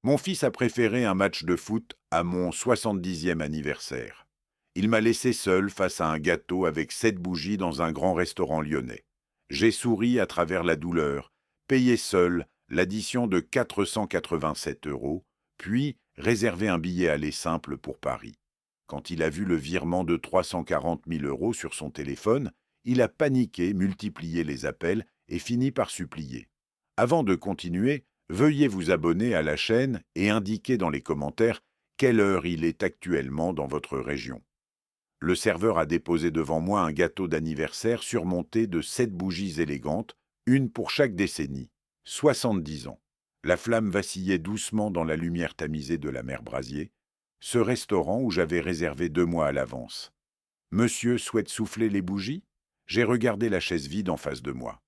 Mon fils a préféré un match de foot à mon 70e anniversaire. Il m'a laissé seul face à un gâteau avec 7 bougies dans un grand restaurant lyonnais. J'ai souri à travers la douleur, payé seul l'addition de 487 euros, puis réservé un billet aller simple pour Paris. Quand il a vu le virement de 340 000 euros sur son téléphone, il a paniqué, multiplié les appels et fini par supplier. Avant de continuer, veuillez vous abonner à la chaîne et indiquer dans les commentaires quelle heure il est actuellement dans votre région. Le serveur a déposé devant moi un gâteau d'anniversaire surmonté de 7 bougies élégantes, une pour chaque décennie. 70 ans. La flamme vacillait doucement dans la lumière tamisée de la mer Brasier. Ce restaurant où j'avais réservé 2 mois à l'avance. Monsieur souhaite souffler les bougies? J'ai regardé la chaise vide en face de moi.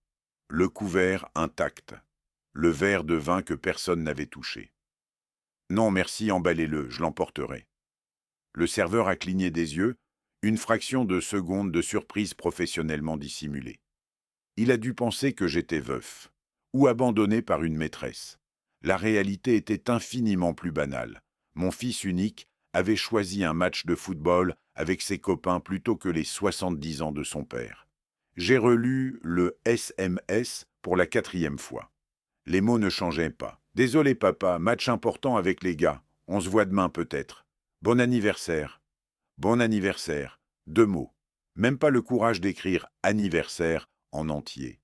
Le couvert intact. Le verre de vin que personne n'avait touché. Non, merci, emballez-le, je l'emporterai. Le serveur a cligné des yeux, une fraction de seconde de surprise professionnellement dissimulée. Il a dû penser que j'étais veuf, ou abandonné par une maîtresse. La réalité était infiniment plus banale. Mon fils unique avait choisi un match de football avec ses copains plutôt que les 70 ans de son père. J'ai relu le SMS pour la 4e fois. Les mots ne changeaient pas. Désolé papa, match important avec les gars. On se voit demain peut-être. Bon anniversaire. Bon anniversaire. 2 mots. Même pas le courage d'écrire anniversaire en entier.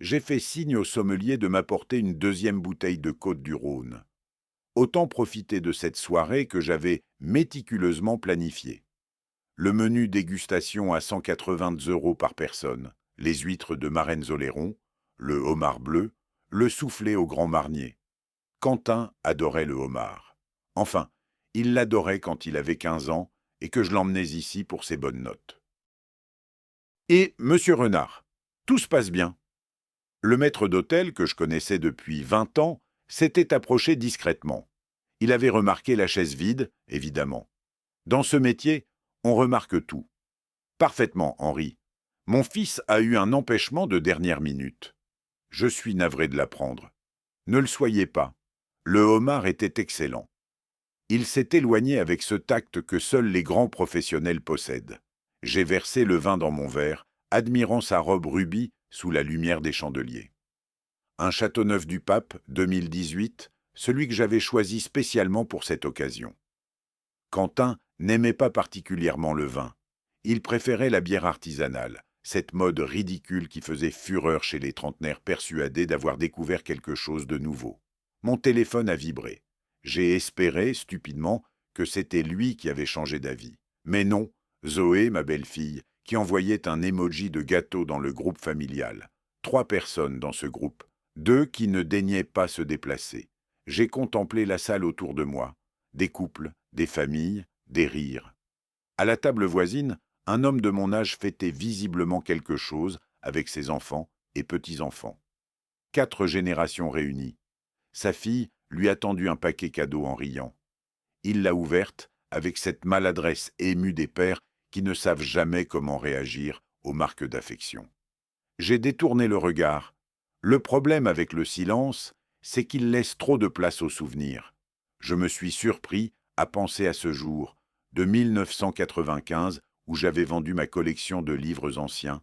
J'ai fait signe au sommelier de m'apporter une 2e bouteille de Côte du Rhône. Autant profiter de cette soirée que j'avais méticuleusement planifiée. Le menu dégustation à 180 euros par personne, les huîtres de Marennes-Oléron, le homard bleu, le soufflé au Grand Marnier. Quentin adorait le homard. Enfin, il l'adorait quand il avait 15 ans et que je l'emmenais ici pour ses bonnes notes. Et Monsieur Renard, tout se passe bien. Le maître d'hôtel, que je connaissais depuis 20 ans, s'était approché discrètement. Il avait remarqué la chaise vide, évidemment. Dans ce métier, on remarque tout. Parfaitement, Henri. Mon fils a eu un empêchement de dernière minute. Je suis navré de l'apprendre. Ne le soyez pas. Le homard était excellent. Il s'est éloigné avec ce tact que seuls les grands professionnels possèdent. J'ai versé le vin dans mon verre, admirant sa robe rubis sous la lumière des chandeliers. Un Châteauneuf-du-Pape, 2018, celui que j'avais choisi spécialement pour cette occasion. Quentin n'aimait pas particulièrement le vin. Il préférait la bière artisanale, cette mode ridicule qui faisait fureur chez les trentenaires persuadés d'avoir découvert quelque chose de nouveau. Mon téléphone a vibré. J'ai espéré, stupidement, que c'était lui qui avait changé d'avis. Mais non, Zoé, ma belle-fille, qui envoyait un emoji de gâteau dans le groupe familial. 3 personnes dans ce groupe, 2 qui ne daignaient pas se déplacer. J'ai contemplé la salle autour de moi. Des couples, des familles, des rires. À la table voisine, un homme de mon âge fêtait visiblement quelque chose avec ses enfants et petits-enfants. 4 générations réunies. Sa fille lui a tendu un paquet cadeau en riant. Il l'a ouverte avec cette maladresse émue des pères qui ne savent jamais comment réagir aux marques d'affection. J'ai détourné le regard. Le problème avec le silence, c'est qu'il laisse trop de place aux souvenirs. Je me suis surpris à penser à ce jour, de 1995, où j'avais vendu ma collection de livres anciens,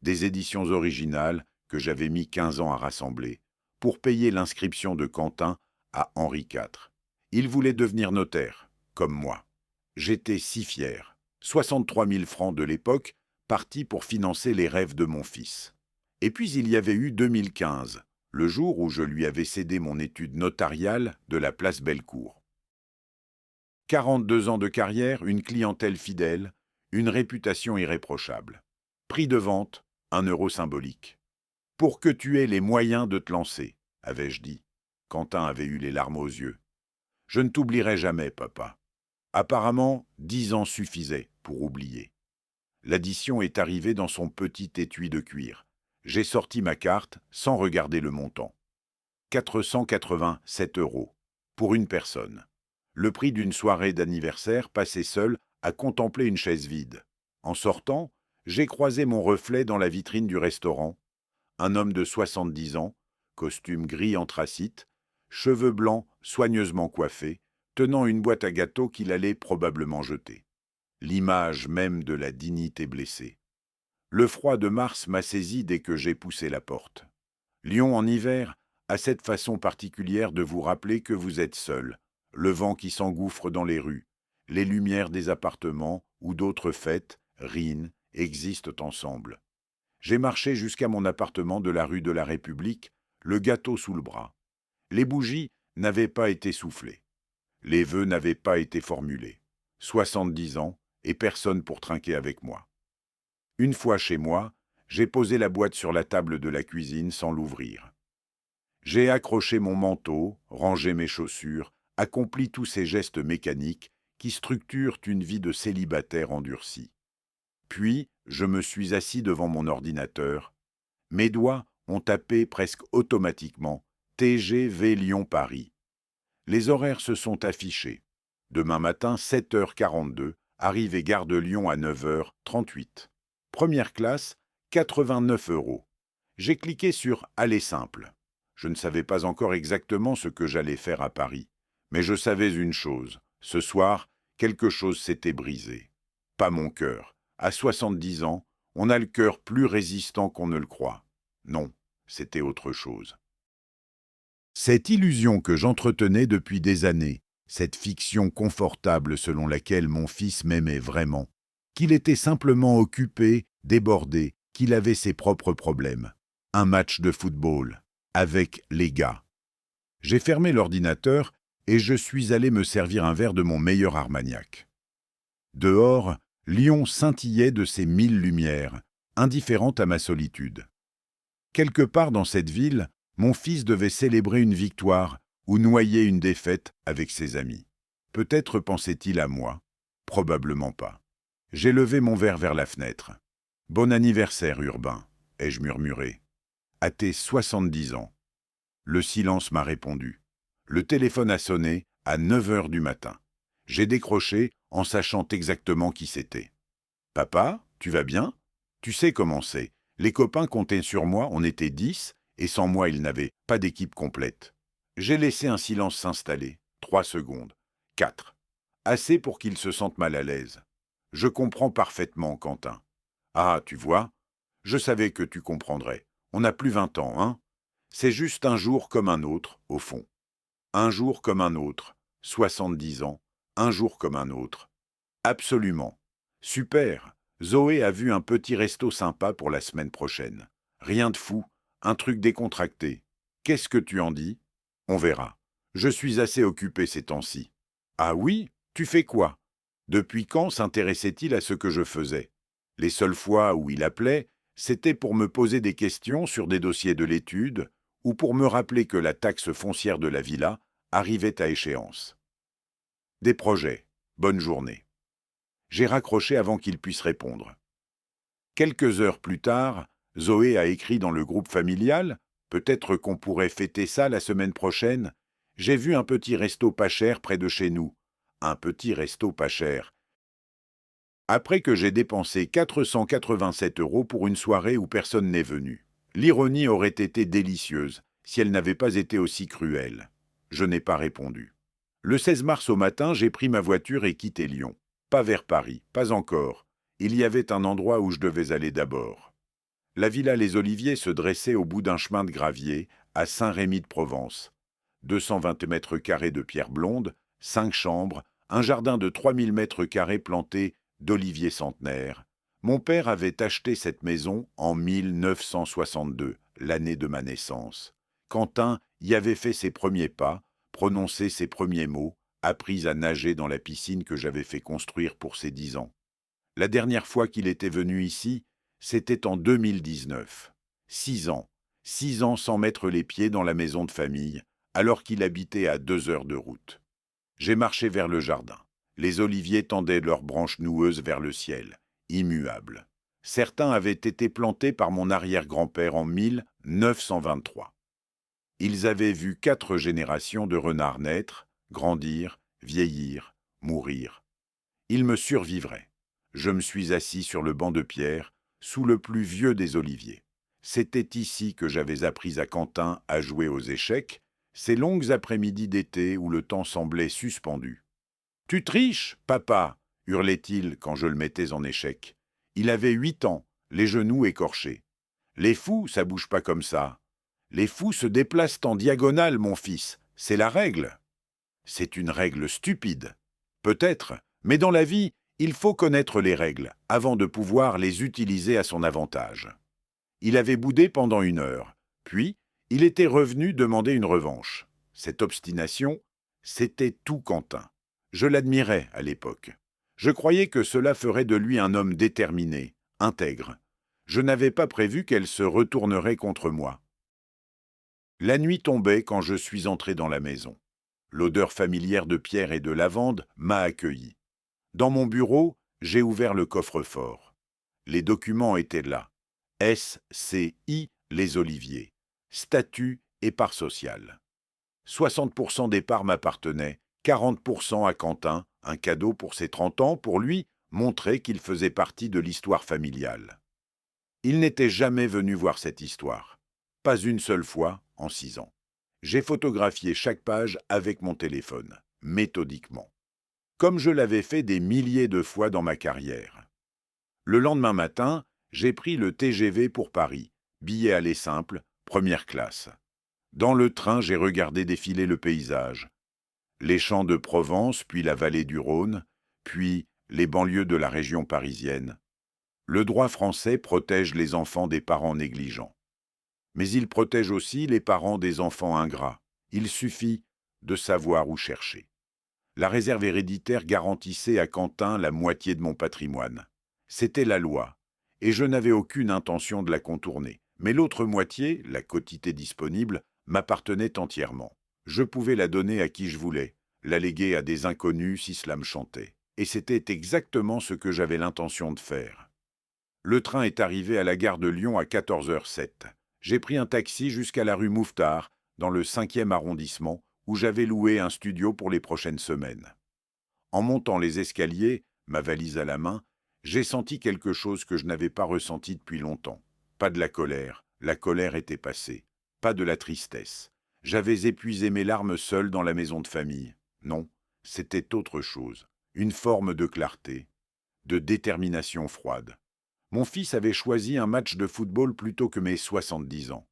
des éditions originales que j'avais mis 15 ans à rassembler, pour payer l'inscription de Quentin à Henri IV. Il voulait devenir notaire, comme moi. J'étais si fier. 63 000 francs de l'époque, partis pour financer les rêves de mon fils. Et puis il y avait eu 2015, le jour où je lui avais cédé mon étude notariale de la place Bellecour. 42 ans de carrière, une clientèle fidèle, une réputation irréprochable. Prix de vente, 1 euro symbolique. Pour que tu aies les moyens de te lancer, avais-je dit. Quentin avait eu les larmes aux yeux. Je ne t'oublierai jamais, papa. Apparemment, 10 ans suffisaient pour oublier. L'addition est arrivée dans son petit étui de cuir. J'ai sorti ma carte sans regarder le montant. 487 euros, pour une personne. Le prix d'une soirée d'anniversaire passé seul à contempler une chaise vide. En sortant, j'ai croisé mon reflet dans la vitrine du restaurant. Un homme de 70 ans, costume gris anthracite, cheveux blancs, soigneusement coiffés, tenant une boîte à gâteaux qu'il allait probablement jeter. L'image même de la dignité blessée. Le froid de mars m'a saisi dès que j'ai poussé la porte. Lyon en hiver a cette façon particulière de vous rappeler que vous êtes seul, le vent qui s'engouffre dans les rues, les lumières des appartements ou d'autres fêtes, rient, existent ensemble. J'ai marché jusqu'à mon appartement de la rue de la République, le gâteau sous le bras. Les bougies n'avaient pas été soufflées. Les vœux n'avaient pas été formulés. 70 ans et personne pour trinquer avec moi. Une fois chez moi, j'ai posé la boîte sur la table de la cuisine sans l'ouvrir. J'ai accroché mon manteau, rangé mes chaussures, accompli tous ces gestes mécaniques qui structurent une vie de célibataire endurci. Puis, je me suis assis devant mon ordinateur. Mes doigts ont tapé presque automatiquement TGV Lyon-Paris. Les horaires se sont affichés. Demain matin, 7h42, arrivée gare de Lyon à 9h38. Première classe, 89 €. J'ai cliqué sur « Aller simple ». Je ne savais pas encore exactement ce que j'allais faire à Paris. Mais je savais une chose. Ce soir, quelque chose s'était brisé. Pas mon cœur. À 70 ans, on a le cœur plus résistant qu'on ne le croit. Non, c'était autre chose. Cette illusion que j'entretenais depuis des années, cette fiction confortable selon laquelle mon fils m'aimait vraiment, qu'il était simplement occupé, débordé, qu'il avait ses propres problèmes. Un match de football, avec les gars. J'ai fermé l'ordinateur et je suis allé me servir un verre de mon meilleur Armagnac. Dehors, Lyon scintillait de ses 1000 lumières, indifférente à ma solitude. Quelque part dans cette ville, mon fils devait célébrer une victoire ou noyer une défaite avec ses amis. Peut-être pensait-il à moi, probablement pas. J'ai levé mon verre vers la fenêtre. « Bon anniversaire, Urbain », ai-je murmuré. « À tes 70 ans. » Le silence m'a répondu. Le téléphone a sonné à 9h du matin. J'ai décroché en sachant exactement qui c'était. « Papa, tu vas bien ? Tu sais comment c'est. Les copains comptaient sur moi, on était 10, et sans moi ils n'avaient pas d'équipe complète. » J'ai laissé un silence s'installer. 3 secondes. 4. Assez pour qu'ils se sentent mal à l'aise. « Je comprends parfaitement, Quentin. »« Ah, tu vois, je savais que tu comprendrais. On n'a plus 20 ans, hein ? C'est juste un jour comme un autre, au fond. Un jour comme un autre, 70 ans, un jour comme un autre. Absolument. Super. Zoé a vu un petit resto sympa pour la semaine prochaine. Rien de fou, un truc décontracté. Qu'est-ce que tu en dis ? On verra. Je suis assez occupé ces temps-ci. Ah oui ? Tu fais quoi ? Depuis quand s'intéressait-il à ce que je faisais ? Les seules fois où il appelait, c'était pour me poser des questions sur des dossiers de l'étude ou pour me rappeler que la taxe foncière de la villa arrivait à échéance. Des projets. Bonne journée. J'ai raccroché avant qu'il puisse répondre. Quelques heures plus tard, Zoé a écrit dans le groupe familial « Peut-être qu'on pourrait fêter ça la semaine prochaine. J'ai vu un petit resto pas cher près de chez nous. » Un petit resto pas cher. Après que j'ai dépensé 487 € pour une soirée où personne n'est venu. L'ironie aurait été délicieuse si elle n'avait pas été aussi cruelle. Je n'ai pas répondu. Le 16 mars au matin, j'ai pris ma voiture et quitté Lyon. Pas vers Paris, pas encore. Il y avait un endroit où je devais aller d'abord. La villa Les Oliviers se dressait au bout d'un chemin de gravier, à Saint-Rémy-de-Provence. 220 mètres carrés de pierre blonde, 5 chambres, un jardin de 3000 mètres carrés planté d'oliviers centenaires. Mon père avait acheté cette maison en 1962, l'année de ma naissance. Quentin y avait fait ses premiers pas, prononcé ses premiers mots, appris à nager dans la piscine que j'avais fait construire pour ses 10 ans. La dernière fois qu'il était venu ici, c'était en 2019. 6 ans. 6 ans sans mettre les pieds dans la maison de famille, alors qu'il habitait à 2 heures de route. J'ai marché vers le jardin. Les oliviers tendaient leurs branches noueuses vers le ciel, immuables. Certains avaient été plantés par mon arrière-grand-père en 1923. Ils avaient vu 4 générations de renards naître, grandir, vieillir, mourir. Ils me survivraient. Je me suis assis sur le banc de pierre, sous le plus vieux des oliviers. C'était ici que j'avais appris à Quentin à jouer aux échecs. ces longues après-midi d'été où le temps semblait suspendu. « Tu triches, papa !» hurlait-il quand je le mettais en échec. Il avait 8 ans, les genoux écorchés. « Les fous, ça bouge pas comme ça. Les fous se déplacent en diagonale, mon fils, c'est la règle. » C'est une règle stupide. Peut-être, mais dans la vie, il faut connaître les règles avant de pouvoir les utiliser à son avantage. Il avait boudé pendant 1 heure, puis il était revenu demander une revanche. Cette obstination, c'était tout Quentin. Je l'admirais à l'époque. Je croyais que cela ferait de lui un homme déterminé, intègre. Je n'avais pas prévu qu'elle se retournerait contre moi. La nuit tombait quand je suis entré dans la maison. L'odeur familière de pierre et de lavande m'a accueilli. Dans mon bureau, j'ai ouvert le coffre-fort. Les documents étaient là. SCI Les Oliviers. Statut et part sociale. 60% des parts m'appartenaient, 40% à Quentin, un cadeau pour ses 30 ans, pour lui, montrer qu'il faisait partie de l'histoire familiale. Il n'était jamais venu voir cette histoire. Pas une seule fois en 6 ans. J'ai photographié chaque page avec mon téléphone, méthodiquement, comme je l'avais fait des milliers de fois dans ma carrière. Le lendemain matin, j'ai pris le TGV pour Paris, billet aller simple, première classe. Dans le train, j'ai regardé défiler le paysage. Les champs de Provence, puis la vallée du Rhône, puis les banlieues de la région parisienne. Le droit français protège les enfants des parents négligents. Mais il protège aussi les parents des enfants ingrats. Il suffit de savoir où chercher. La réserve héréditaire garantissait à Quentin la moitié de mon patrimoine. C'était la loi, et je n'avais aucune intention de la contourner. Mais l'autre moitié, la quotité disponible, m'appartenait entièrement. Je pouvais la donner à qui je voulais, la léguer à des inconnus si cela me chantait. Et c'était exactement ce que j'avais l'intention de faire. Le train est arrivé à la gare de Lyon à 14h07. J'ai pris un taxi jusqu'à la rue Mouffetard, dans le 5e arrondissement, où j'avais loué un studio pour les prochaines semaines. En montant les escaliers, ma valise à la main, j'ai senti quelque chose que je n'avais pas ressenti depuis longtemps. Pas de la colère était passée. Pas de la tristesse. J'avais épuisé mes larmes seul dans la maison de famille. Non, c'était autre chose. Une forme de clarté, de détermination froide. Mon fils avait choisi un match de football plutôt que mes 70 ans.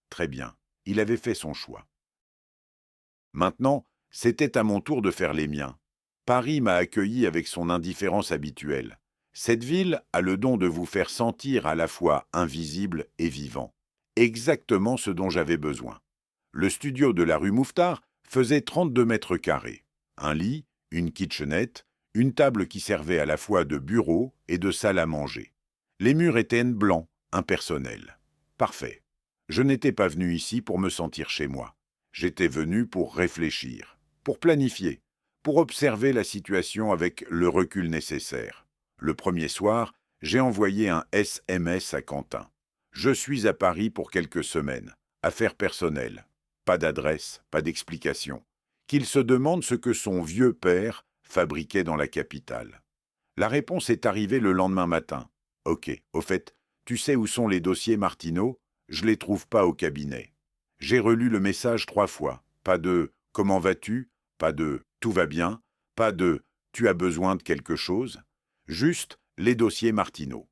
Très bien, il avait fait son choix. Maintenant, c'était à mon tour de faire les miens. Paris m'a accueilli avec son indifférence habituelle. Cette ville a le don de vous faire sentir à la fois invisible et vivant. Exactement ce dont j'avais besoin. Le studio de la rue Mouffetard faisait 32 mètres carrés. Un lit, une kitchenette, une table qui servait à la fois de bureau et de salle à manger. Les murs étaient blancs, impersonnels. Parfait. Je n'étais pas venu ici pour me sentir chez moi. J'étais venu pour réfléchir, pour planifier, pour observer la situation avec le recul nécessaire. Le premier soir, j'ai envoyé un SMS à Quentin. Je suis à Paris pour quelques semaines. Affaires personnelles. Pas d'adresse, pas d'explication. Qu'il se demande ce que son vieux père fabriquait dans la capitale. La réponse est arrivée le lendemain matin. Ok, au fait, tu sais où sont les dossiers Martineau? Je les trouve pas au cabinet. J'ai relu le message 3 fois. Pas de « Comment vas-tu ?» Pas de « Tout va bien ?» Pas de « Tu as besoin de quelque chose ?» Juste les dossiers Martineau.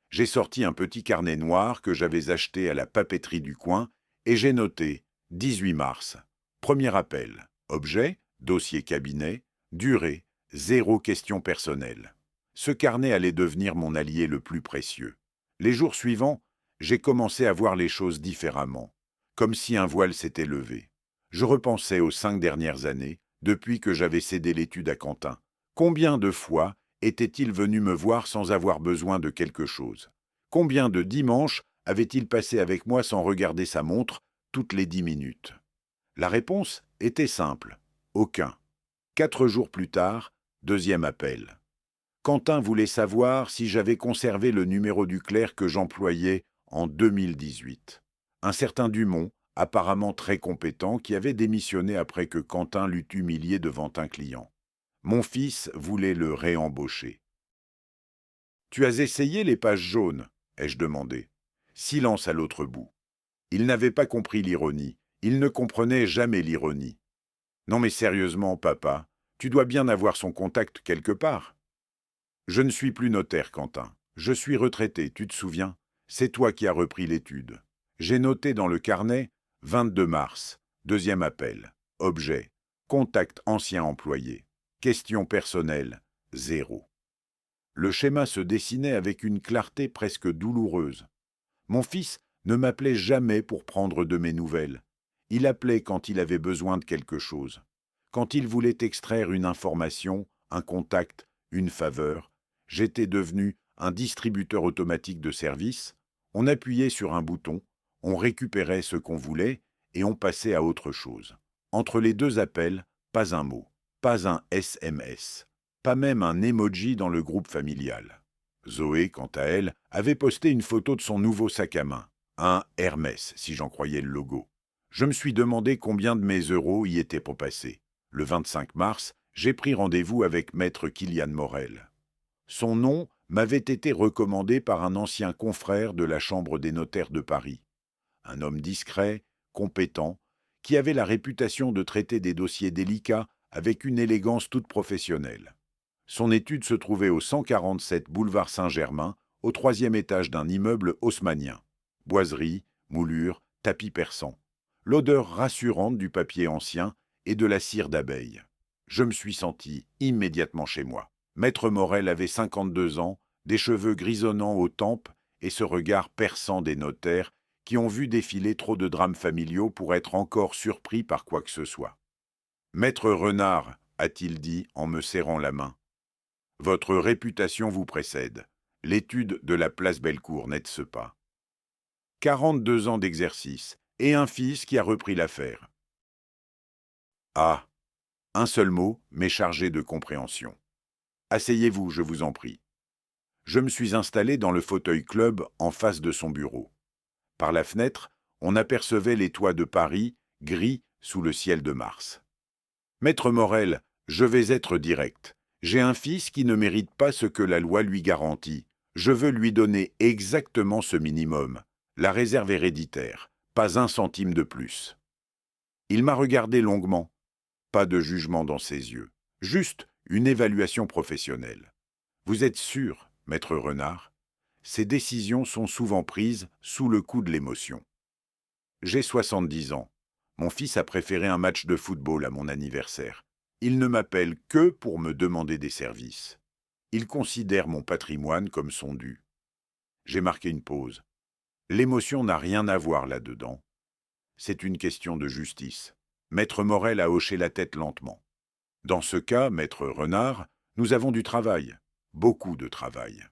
J'ai sorti un petit carnet noir que j'avais acheté à la papeterie du coin et j'ai noté 18 mars. Premier appel. Objet, dossier cabinet. Durée, 0 question personnelle. Ce carnet allait devenir mon allié le plus précieux. Les jours suivants, j'ai commencé à voir les choses différemment, comme si un voile s'était levé. Je repensais aux 5 dernières années, depuis que j'avais cédé l'étude à Quentin. Combien de fois était-il venu me voir sans avoir besoin de quelque chose? Combien de dimanches avait-il passé avec moi sans regarder sa montre toutes les 10 minutes? La réponse était simple. Aucun. 4 jours plus tard, deuxième appel. Quentin voulait savoir si j'avais conservé le numéro du clerc que j'employais en 2018. Un certain Dumont, apparemment très compétent, qui avait démissionné après que Quentin l'eût humilié devant un client. Mon fils voulait le réembaucher. « Tu as essayé les pages jaunes ?» ai-je demandé. Silence à l'autre bout. Il n'avait pas compris l'ironie. Il ne comprenait jamais l'ironie. Non mais sérieusement, papa, tu dois bien avoir son contact quelque part. Je ne suis plus notaire, Quentin. Je suis retraité, tu te souviens? C'est toi qui as repris l'étude. J'ai noté dans le carnet 22 mars, deuxième appel. Objet, contact ancien employé. Question personnelle, 0. Le schéma se dessinait avec une clarté presque douloureuse. Mon fils ne m'appelait jamais pour prendre de mes nouvelles. Il appelait quand il avait besoin de quelque chose. Quand il voulait extraire une information, un contact, une faveur, j'étais devenu un distributeur automatique de services. On appuyait sur un bouton, on récupérait ce qu'on voulait et on passait à autre chose. Entre les deux appels, pas un mot, pas un SMS, pas même un emoji dans le groupe familial. Zoé, quant à elle, avait posté une photo de son nouveau sac à main, un Hermès, si j'en croyais le logo. Je me suis demandé combien de mes euros y étaient pour passer. Le 25 mars, j'ai pris rendez-vous avec maître Kylian Morel. Son nom m'avait été recommandé par un ancien confrère de la Chambre des notaires de Paris. Un homme discret, compétent, qui avait la réputation de traiter des dossiers délicats avec une élégance toute professionnelle. Son étude se trouvait au 147 boulevard Saint-Germain, au 3e étage d'un immeuble haussmannien. Boiseries, moulures, tapis persans. L'odeur rassurante du papier ancien et de la cire d'abeille. Je me suis senti immédiatement chez moi. Maître Morel avait 52 ans, des cheveux grisonnants aux tempes et ce regard perçant des notaires qui ont vu défiler trop de drames familiaux pour être encore surpris par quoi que ce soit. « Maître Renard, a-t-il dit en me serrant la main, votre réputation vous précède. L'étude de la place Bellecour n'aide-ce pas. 42 ans d'exercice et un fils qui a repris l'affaire. Ah, un seul mot, mais chargé de compréhension. Asseyez-vous, je vous en prie. Je me suis installé dans le fauteuil club en face de son bureau. Par la fenêtre, on apercevait les toits de Paris, gris sous le ciel de mars. Maître Morel, je vais être direct. J'ai un fils qui ne mérite pas ce que la loi lui garantit. Je veux lui donner exactement ce minimum, la réserve héréditaire, pas un centime de plus. Il m'a regardé longuement. Pas de jugement dans ses yeux, juste une évaluation professionnelle. Vous êtes sûr, maître Renard? Ces décisions sont souvent prises sous le coup de l'émotion. J'ai 70 ans. Mon fils a préféré un match de football à mon anniversaire. Il ne m'appelle que pour me demander des services. Il considère mon patrimoine comme son dû. J'ai marqué une pause. L'émotion n'a rien à voir là-dedans. C'est une question de justice. Maître Morel a hoché la tête lentement. Dans ce cas, maître Renard, nous avons du travail. Beaucoup de travail.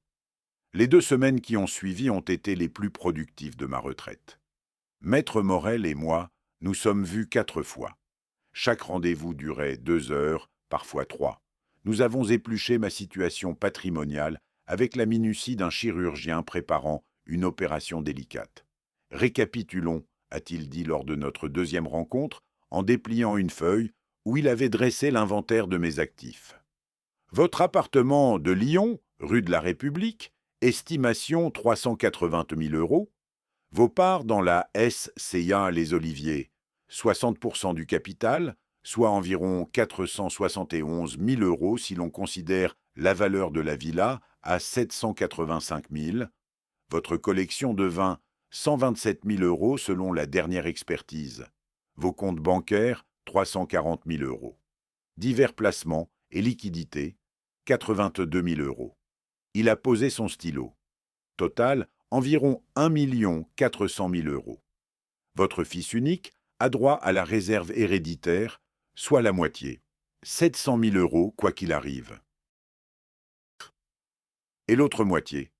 Les 2 semaines qui ont suivi ont été les plus productives de ma retraite. Maître Morel et moi, nous sommes vus 4 fois. Chaque rendez-vous durait 2 heures, parfois 3. Nous avons épluché ma situation patrimoniale avec la minutie d'un chirurgien préparant une opération délicate. Récapitulons, a-t-il dit lors de notre 2e rencontre, en dépliant une feuille où il avait dressé l'inventaire de mes actifs. Votre appartement de Lyon, rue de la République, estimation 380 000 euros. Vos parts dans la SCA Les Oliviers, 60% du capital, soit environ 471 000 euros si l'on considère la valeur de la villa à 785 000. Votre collection de vins, 127 000 euros selon la dernière expertise. Vos comptes bancaires, 340 000 euros. Divers placements et liquidités, 82 000 euros. Il a posé son stylo. Total, environ 1 400 000 euros. Votre fils unique a droit à la réserve héréditaire, soit la moitié, 700 000 euros quoi qu'il arrive. Et l'autre moitié?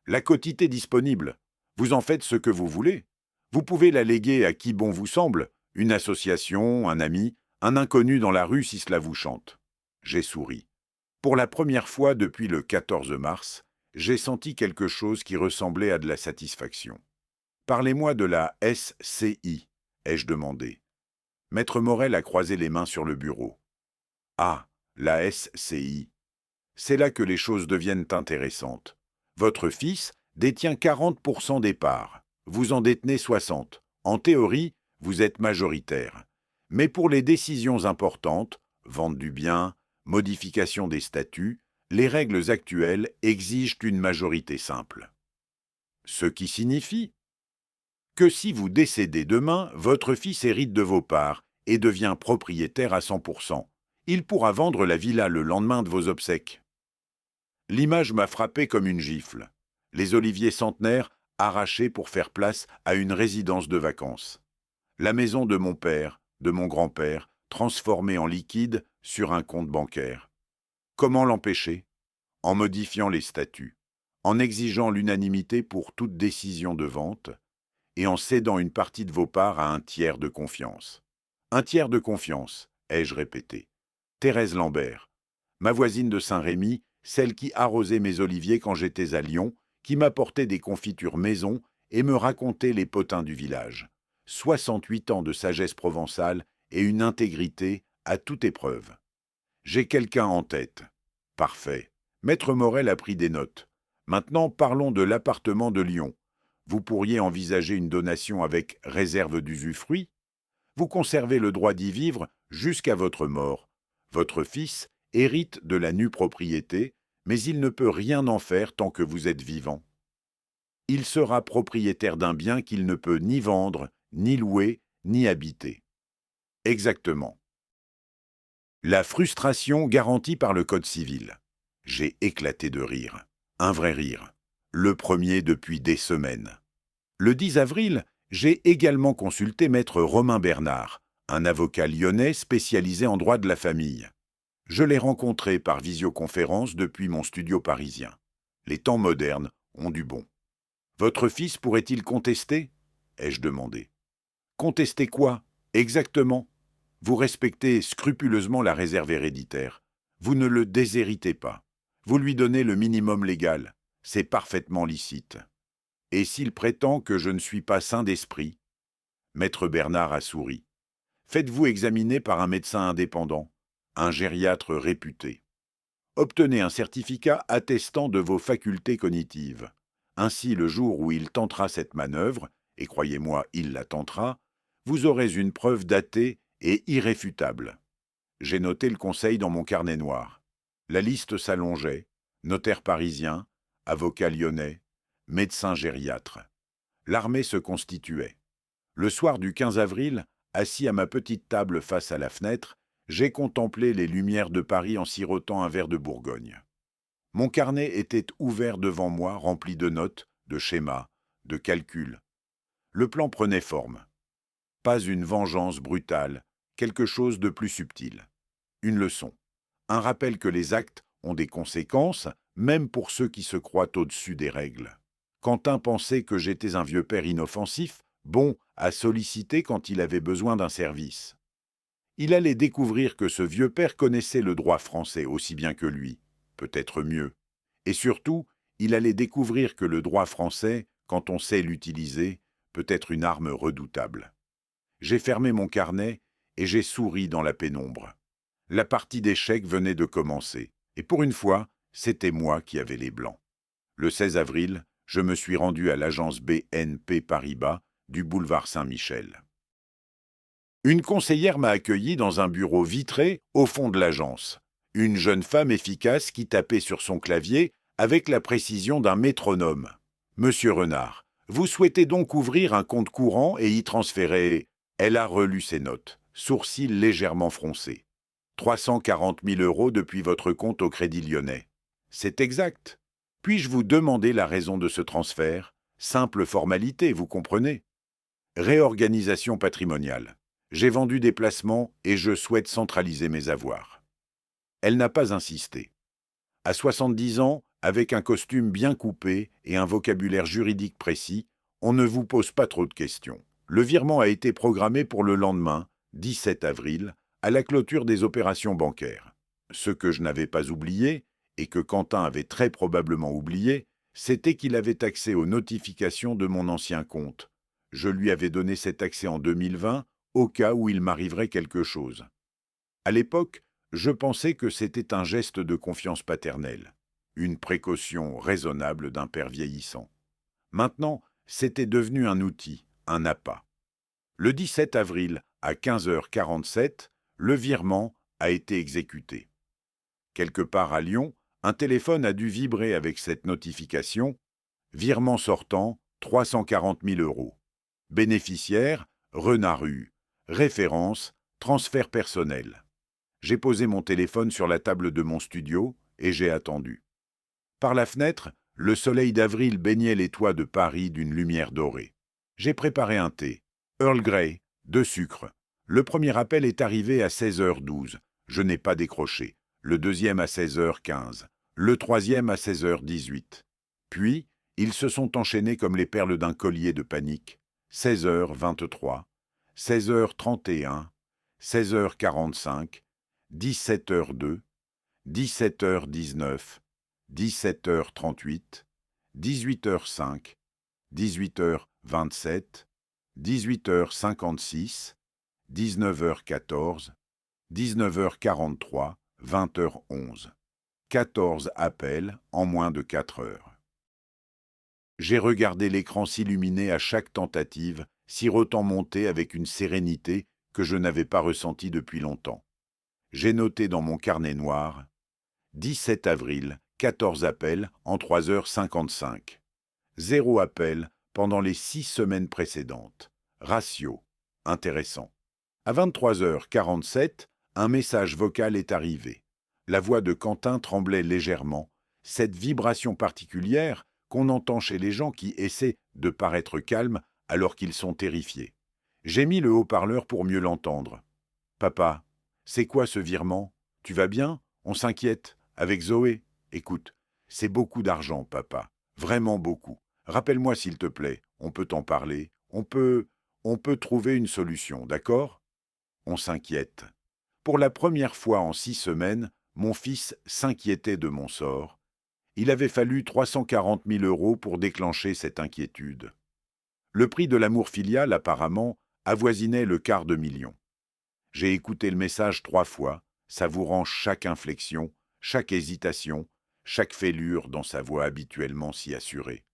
La quotité disponible. Vous en faites ce que vous voulez. Vous pouvez la léguer à qui bon vous semble, une association, un ami, un inconnu dans la rue si cela vous chante. J'ai souri. Pour la première fois depuis le 14 mars, j'ai senti quelque chose qui ressemblait à de la satisfaction. Parlez-moi de la SCI, ai-je demandé. Maître Morel a croisé les mains sur le bureau. Ah, la SCI. C'est là que les choses deviennent intéressantes. Votre fils détient 40% des parts. Vous en détenez 60. En théorie, vous êtes majoritaire. Mais pour les décisions importantes, vente du bien, modification des statuts, les règles actuelles exigent une majorité simple. Ce qui signifie que si vous décédez demain, votre fils hérite de vos parts et devient propriétaire à 100%. Il pourra vendre la villa le lendemain de vos obsèques. L'image m'a frappé comme une gifle. Les oliviers centenaires arrachés pour faire place à une résidence de vacances. La maison de mon père, de mon grand-père, transformée en liquide sur un compte bancaire. Comment l'empêcher? En modifiant les statuts, en exigeant l'unanimité pour toute décision de vente et en cédant une partie de vos parts à un tiers de confiance. Un tiers de confiance, ai-je répété. Thérèse Lambert, ma voisine de Saint-Rémy, celle qui arrosait mes oliviers quand j'étais à Lyon, qui m'apportait des confitures maison et me racontait les potins du village. 68 ans de sagesse provençale et une intégrité à toute épreuve. J'ai quelqu'un en tête. Parfait. Maître Morel a pris des notes. Maintenant, parlons de l'appartement de Lyon. Vous pourriez envisager une donation avec réserve d'usufruit. Vous conservez le droit d'y vivre jusqu'à votre mort. Votre fils hérite de la nue propriété, mais il ne peut rien en faire tant que vous êtes vivant. Il sera propriétaire d'un bien qu'il ne peut ni vendre, ni louer, ni habiter. Exactement. La frustration garantie par le Code civil. J'ai éclaté de rire. Un vrai rire. Le premier depuis des semaines. Le 10 avril, j'ai également consulté maître Romain Bernard, un avocat lyonnais spécialisé en droit de la famille. Je l'ai rencontré par visioconférence depuis mon studio parisien. Les temps modernes ont du bon. Votre fils pourrait-il contester? Ai-je demandé. Contester quoi? Exactement. Vous respectez scrupuleusement la réserve héréditaire. Vous ne le déshéritez pas. Vous lui donnez le minimum légal. C'est parfaitement licite. Et s'il prétend que je ne suis pas sain d'esprit? Maître Bernard a souri. Faites-vous examiner par un médecin indépendant, un gériatre réputé. Obtenez un certificat attestant de vos facultés cognitives. Ainsi, le jour où il tentera cette manœuvre, et croyez-moi, il la tentera, vous aurez une preuve datée et irréfutable. J'ai noté le conseil dans mon carnet noir. La liste s'allongeait. Notaire parisien, avocat lyonnais, médecin gériatre. L'armée se constituait. Le soir du 15 avril, assis à ma petite table face à la fenêtre, j'ai contemplé les lumières de Paris en sirotant un verre de Bourgogne. Mon carnet était ouvert devant moi, rempli de notes, de schémas, de calculs. Le plan prenait forme. Pas une vengeance brutale, quelque chose de plus subtil. Une leçon. Un rappel que les actes ont des conséquences, même pour ceux qui se croient au-dessus des règles. Quentin pensait que j'étais un vieux père inoffensif, bon à solliciter quand il avait besoin d'un service. Il allait découvrir que ce vieux père connaissait le droit français aussi bien que lui, peut-être mieux. Et surtout, il allait découvrir que le droit français, quand on sait l'utiliser, peut être une arme redoutable. J'ai fermé mon carnet et j'ai souri dans la pénombre. La partie d'échecs venait de commencer, et pour une fois, c'était moi qui avais les blancs. Le 16 avril, je me suis rendu à l'agence BNP Paribas du boulevard Saint-Michel. Une conseillère m'a accueilli dans un bureau vitré au fond de l'agence. Une jeune femme efficace qui tapait sur son clavier avec la précision d'un métronome. « Monsieur Renard, vous souhaitez donc ouvrir un compte courant et y transférer… » Elle a relu ses notes, sourcils légèrement froncés. 340 000 € depuis votre compte au Crédit Lyonnais. C'est exact. Puis-je vous demander la raison de ce transfert? Simple formalité, vous comprenez. Réorganisation patrimoniale. J'ai vendu des placements et je souhaite centraliser mes avoirs. Elle n'a pas insisté. À 70 ans, avec un costume bien coupé et un vocabulaire juridique précis, on ne vous pose pas trop de questions. Le virement a été programmé pour le lendemain, 17 avril, à la clôture des opérations bancaires. Ce que je n'avais pas oublié, et que Quentin avait très probablement oublié, c'était qu'il avait accès aux notifications de mon ancien compte. Je lui avais donné cet accès en 2020, au cas où il m'arriverait quelque chose. À l'époque, je pensais que c'était un geste de confiance paternelle, une précaution raisonnable d'un père vieillissant. Maintenant, c'était devenu un outil, un appât. Le 17 avril, à 15h47, le virement a été exécuté. Quelque part à Lyon, un téléphone a dû vibrer avec cette notification « Virement sortant, 340 000 €. Bénéficiaire, Renaru. Référence, transfert personnel. » J'ai posé mon téléphone sur la table de mon studio et j'ai attendu. Par la fenêtre, le soleil d'avril baignait les toits de Paris d'une lumière dorée. J'ai préparé un thé. Earl Grey, 2 sucres. Le premier appel est arrivé à 16h12. Je n'ai pas décroché. Le deuxième à 16h15. Le troisième à 16h18. Puis, ils se sont enchaînés comme les perles d'un collier de panique. 16h23, 16h31, 16h45, 17h02, 17h19, 17h38, 18h05, 18h27, 18h56, 19h14, 19h43, 20h11. 14 appels en moins de 4 heures. J'ai regardé l'écran s'illuminer à chaque tentative, sirotant monter avec une sérénité que je n'avais pas ressentie depuis longtemps. J'ai noté dans mon carnet noir 17 avril, 14 appels en 3h55. 0 appel pendant les 6 semaines précédentes. Ratio. Intéressant. À 23h47, un message vocal est arrivé. La voix de Quentin tremblait légèrement. Cette vibration particulière qu'on entend chez les gens qui essaient de paraître calmes alors qu'ils sont terrifiés. J'ai mis le haut-parleur pour mieux l'entendre. « Papa, c'est quoi ce virement? Tu vas bien? On s'inquiète. Avec Zoé? Écoute, c'est beaucoup d'argent, papa. Vraiment beaucoup. Rappelle-moi s'il te plaît. On peut t'en parler. On peut trouver une solution, d'accord? » On s'inquiète. Pour la première fois en 6 semaines, mon fils s'inquiétait de mon sort. Il avait fallu 340 000 € pour déclencher cette inquiétude. Le prix de l'amour filial, apparemment, avoisinait le $250 000. J'ai écouté le message 3 fois, savourant chaque inflexion, chaque hésitation, chaque fêlure dans sa voix habituellement si assurée.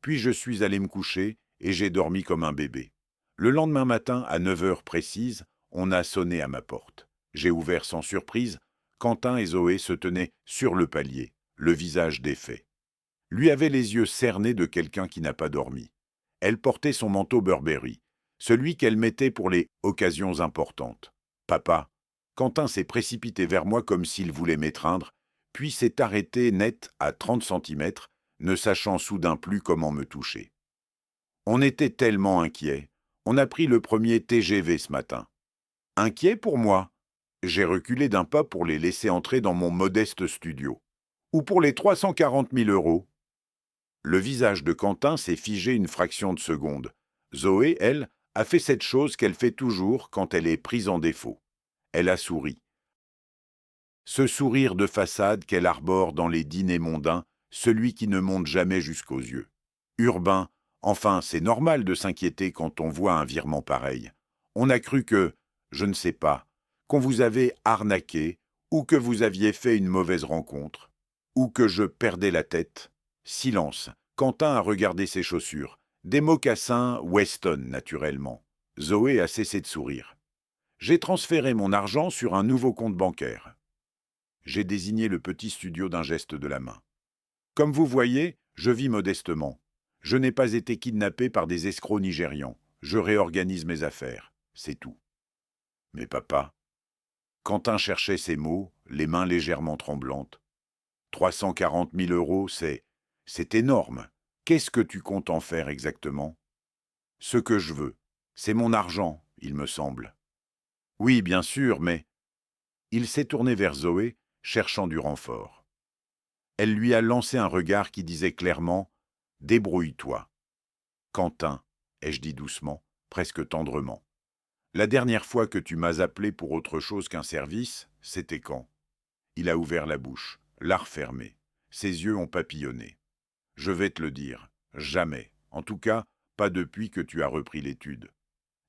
Puis je suis allé me coucher et j'ai dormi comme un bébé. Le lendemain matin, à 9 heures précises, on a sonné à ma porte. J'ai ouvert sans surprise. Quentin et Zoé se tenaient sur le palier, le visage défait. Lui avait les yeux cernés de quelqu'un qui n'a pas dormi. Elle portait son manteau Burberry, celui qu'elle mettait pour les occasions importantes. « Papa !» Quentin s'est précipité vers moi comme s'il voulait m'étreindre, puis s'est arrêté net à 30 centimètres, ne sachant soudain plus comment me toucher. On était tellement inquiets. On a pris le premier TGV ce matin. Inquiet pour moi? J'ai reculé d'un pas pour les laisser entrer dans mon modeste studio. Ou pour les 340 000 €? Le visage de Quentin s'est figé une fraction de seconde. Zoé, elle, a fait cette chose qu'elle fait toujours quand elle est prise en défaut. Elle a souri. Ce sourire de façade qu'elle arbore dans les dîners mondains, celui qui ne monte jamais jusqu'aux yeux. Urbain, enfin, c'est normal de s'inquiéter quand on voit un virement pareil. On a cru que, je ne sais pas, qu'on vous avait arnaqué, ou que vous aviez fait une mauvaise rencontre, ou que je perdais la tête. Silence. Quentin a regardé ses chaussures. Des mocassins Weston, naturellement. Zoé a cessé de sourire. J'ai transféré mon argent sur un nouveau compte bancaire. J'ai désigné le petit studio d'un geste de la main. Comme vous voyez, je vis modestement. Je n'ai pas été kidnappé par des escrocs nigérians. Je réorganise mes affaires. C'est tout. Mais papa... Quentin cherchait ses mots, les mains légèrement tremblantes. 340 000 €, c'est énorme. Qu'est-ce que tu comptes en faire exactement? Ce que je veux. C'est mon argent, il me semble. Oui, bien sûr, mais... Il s'est tourné vers Zoé, cherchant du renfort. Elle lui a lancé un regard qui disait clairement « Débrouille-toi ». Quentin, ai-je dit doucement, presque tendrement. La dernière fois que tu m'as appelé pour autre chose qu'un service, c'était quand? Il a ouvert la bouche, l'a refermée. Ses yeux ont papillonné. Je vais te le dire, jamais. En tout cas, pas depuis que tu as repris l'étude.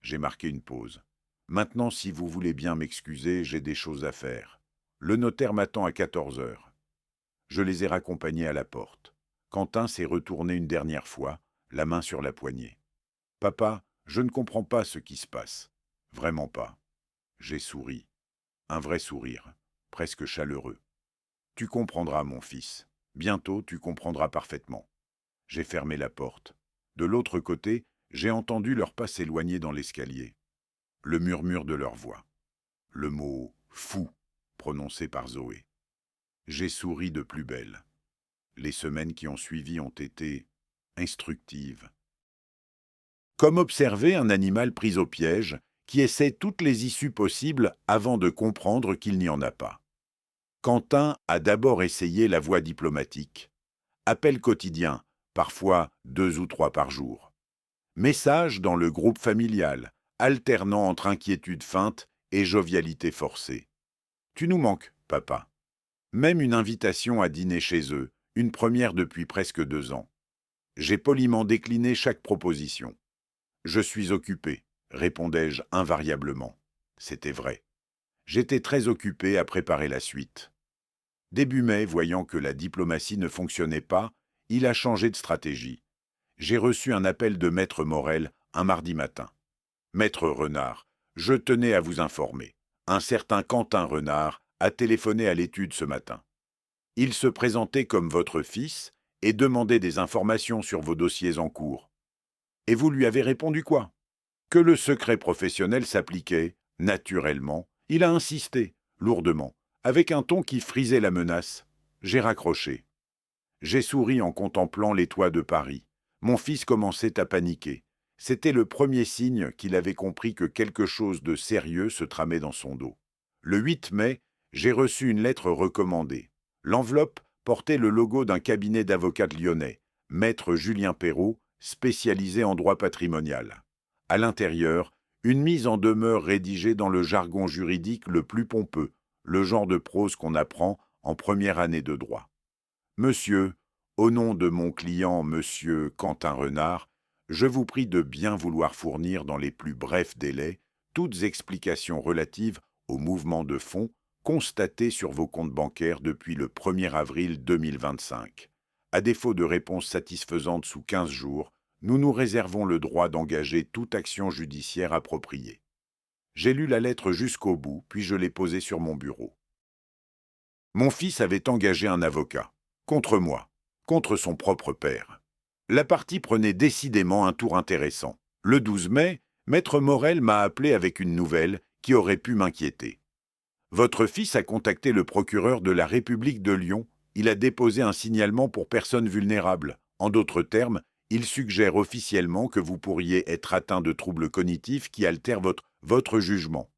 J'ai marqué une pause. Maintenant, si vous voulez bien m'excuser, j'ai des choses à faire. Le notaire m'attend à 14 heures. Je les ai raccompagnés à la porte. Quentin s'est retourné une dernière fois, la main sur la poignée. Papa, Je ne comprends pas ce qui se passe. Vraiment pas. J'ai souri. Un vrai sourire, presque chaleureux. Tu comprendras, mon fils. Bientôt, tu comprendras parfaitement. J'ai fermé la porte. De l'autre côté, j'ai entendu leurs pas s'éloigner dans l'escalier. Le murmure de leur voix. Le mot « fou » prononcé par Zoé. J'ai souri de plus belle. Les semaines qui ont suivi ont été instructives. Comme observer un animal pris au piège qui essaie toutes les issues possibles avant de comprendre qu'il n'y en a pas. Quentin a d'abord essayé la voie diplomatique. Appel quotidien, parfois 2 ou 3 par jour. Message dans le groupe familial, alternant entre inquiétude feinte et jovialité forcée. Tu nous manques, papa. Même une invitation à dîner chez eux, une première depuis presque 2 ans. J'ai poliment décliné chaque proposition. Je suis occupé, répondais-je invariablement. C'était vrai. J'étais très occupé à préparer la suite. Début mai, voyant que la diplomatie ne fonctionnait pas, il a changé de stratégie. J'ai reçu un appel de Maître Morel un mardi matin. Maître Renard, je tenais à vous informer. Un certain Quentin Renard a téléphoné à l'étude ce matin. Il se présentait comme votre fils et demandait des informations sur vos dossiers en cours. Et vous lui avez répondu quoi? Que le secret professionnel s'appliquait, naturellement. Il a insisté, lourdement, avec un ton qui frisait la menace. J'ai raccroché. J'ai souri en contemplant les toits de Paris. Mon fils commençait à paniquer. C'était le premier signe qu'il avait compris que quelque chose de sérieux se tramait dans son dos. Le 8 mai, j'ai reçu une lettre recommandée. L'enveloppe portait le logo d'un cabinet d'avocats lyonnais, Maître Julien Perrault, spécialisé en droit patrimonial. À l'intérieur, une mise en demeure rédigée dans le jargon juridique le plus pompeux, le genre de prose qu'on apprend en première année de droit. Monsieur, au nom de mon client, monsieur Quentin Renard, je vous prie de bien vouloir fournir dans les plus brefs délais toutes explications relatives aux mouvements de fonds constatés sur vos comptes bancaires depuis le 1er avril 2025. À défaut de réponse satisfaisante sous 15 jours, nous nous réservons le droit d'engager toute action judiciaire appropriée. J'ai lu la lettre jusqu'au bout, puis je l'ai posée sur mon bureau. Mon fils avait engagé un avocat, contre moi, contre son propre père. La partie prenait décidément un tour intéressant. Le 12 mai, Maître Morel m'a appelé avec une nouvelle qui aurait pu m'inquiéter. Votre fils a contacté le procureur de la République de Lyon. Il a déposé un signalement pour personnes vulnérables. En d'autres termes, il suggère officiellement que vous pourriez être atteint de troubles cognitifs qui altèrent votre jugement.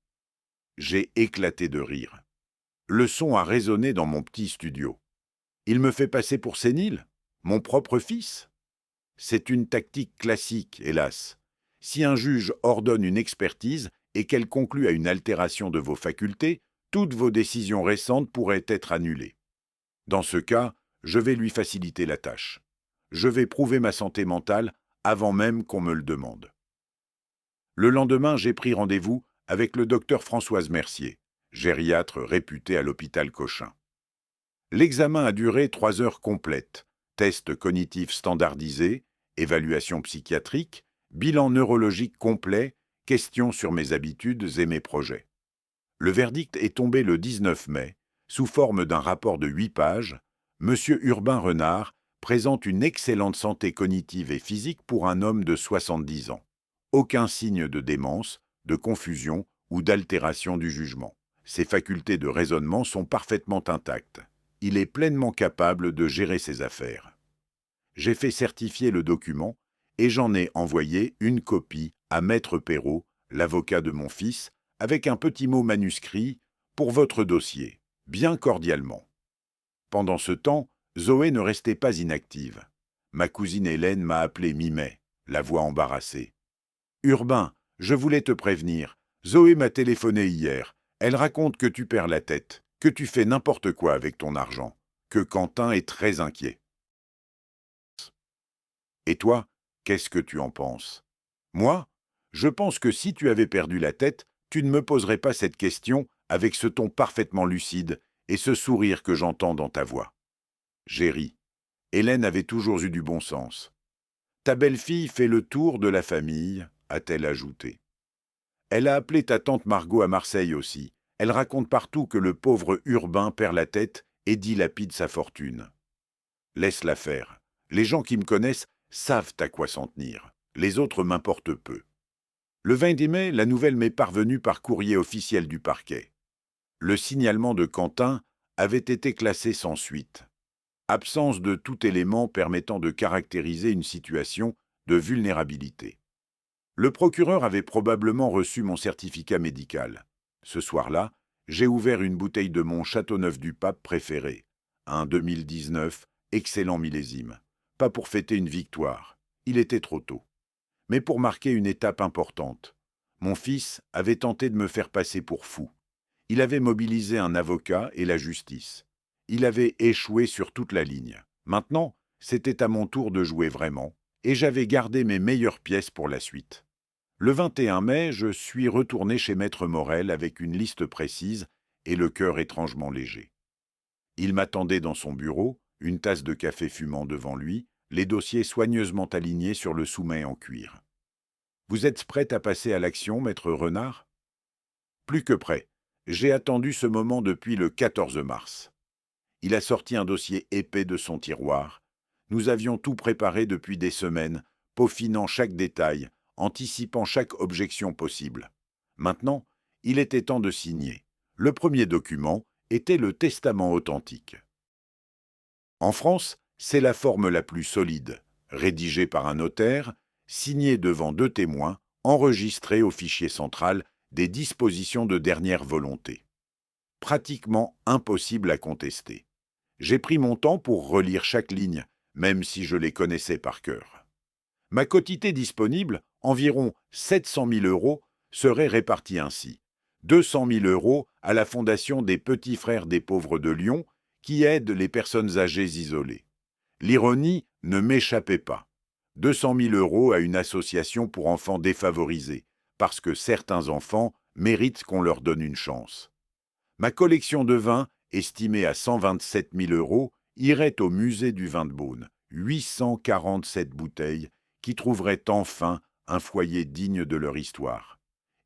J'ai éclaté de rire. Le son a résonné dans mon petit studio. Il me fait passer pour sénile? Mon propre fils? C'est une tactique classique, hélas. Si un juge ordonne une expertise et qu'elle conclut à une altération de vos facultés, toutes vos décisions récentes pourraient être annulées. Dans ce cas, je vais lui faciliter la tâche. Je vais prouver ma santé mentale avant même qu'on me le demande. Le lendemain, j'ai pris rendez-vous avec le docteur Françoise Mercier, gériatre réputée à l'hôpital Cochin. L'examen a duré 3 heures complètes. Tests cognitifs standardisés, évaluation psychiatrique, bilan neurologique complet, questions sur mes habitudes et mes projets. Le verdict est tombé le 19 mai. Sous forme d'un rapport de 8 pages, M. Urbain Renard présente une excellente santé cognitive et physique pour un homme de 70 ans. Aucun signe de démence, de confusion ou d'altération du jugement. Ses facultés de raisonnement sont parfaitement intactes. Il est pleinement capable de gérer ses affaires. J'ai fait certifier le document et j'en ai envoyé une copie à Maître Perrault, l'avocat de mon fils, avec un petit mot manuscrit « Pour votre dossier », bien cordialement. Pendant ce temps, Zoé ne restait pas inactive. Ma cousine Hélène m'a appelé mi-mai, la voix embarrassée. « Urbain, je voulais te prévenir. Zoé m'a téléphoné hier. Elle raconte que tu perds la tête, que tu fais n'importe quoi avec ton argent, que Quentin est très inquiet. » Et toi, qu'est-ce que tu en penses? Moi, je pense que si tu avais perdu la tête, tu ne me poserais pas cette question avec ce ton parfaitement lucide et ce sourire que j'entends dans ta voix. J'ai ri. Hélène avait toujours eu du bon sens. Ta belle-fille fait le tour de la famille, a-t-elle ajouté. Elle a appelé ta tante Margot à Marseille aussi. Elle raconte partout que le pauvre Urbain perd la tête et dilapide sa fortune. Laisse-la faire. Les gens qui me connaissent savent à quoi s'en tenir. Les autres m'importent peu. Le 20 mai, la nouvelle m'est parvenue par courrier officiel du parquet. Le signalement de Quentin avait été classé sans suite. Absence de tout élément permettant de caractériser une situation de vulnérabilité. Le procureur avait probablement reçu mon certificat médical. Ce soir-là, j'ai ouvert une bouteille de mon Châteauneuf-du-Pape préféré, un 2019, excellent millésime. Pas pour fêter une victoire, il était trop tôt, mais pour marquer une étape importante. Mon fils avait tenté de me faire passer pour fou. Il avait mobilisé un avocat et la justice. Il avait échoué sur toute la ligne. Maintenant, c'était à mon tour de jouer vraiment, et j'avais gardé mes meilleures pièces pour la suite. Le 21 mai, je suis retourné chez Maître Morel avec une liste précise et le cœur étrangement léger. Il m'attendait dans son bureau, une tasse de café fumant devant lui, les dossiers soigneusement alignés sur le sommet en cuir. « Vous êtes prête à passer à l'action, Maître Renard ?» Plus que prêt. J'ai attendu ce moment depuis le 14 mars. Il a sorti un dossier épais de son tiroir. Nous avions tout préparé depuis des semaines, peaufinant chaque détail, anticipant chaque objection possible. Maintenant, il était temps de signer. Le premier document était le testament authentique. En France, c'est la forme la plus solide, rédigée par un notaire, signée devant 2 témoins, enregistrée au fichier central des dispositions de dernière volonté. Pratiquement impossible à contester. J'ai pris mon temps pour relire chaque ligne, même si je les connaissais par cœur. Ma quotité disponible, environ 700 000 €, serait répartie ainsi. 200 000 € à la Fondation des Petits Frères des Pauvres de Lyon, qui aide les personnes âgées isolées. L'ironie ne m'échappait pas. 200 000 € à une association pour enfants défavorisés, parce que certains enfants méritent qu'on leur donne une chance. Ma collection de vins, estimée à 127 000 €, irait au musée du vin de Beaune, 847 bouteilles, qui trouveraient enfin un foyer digne de leur histoire.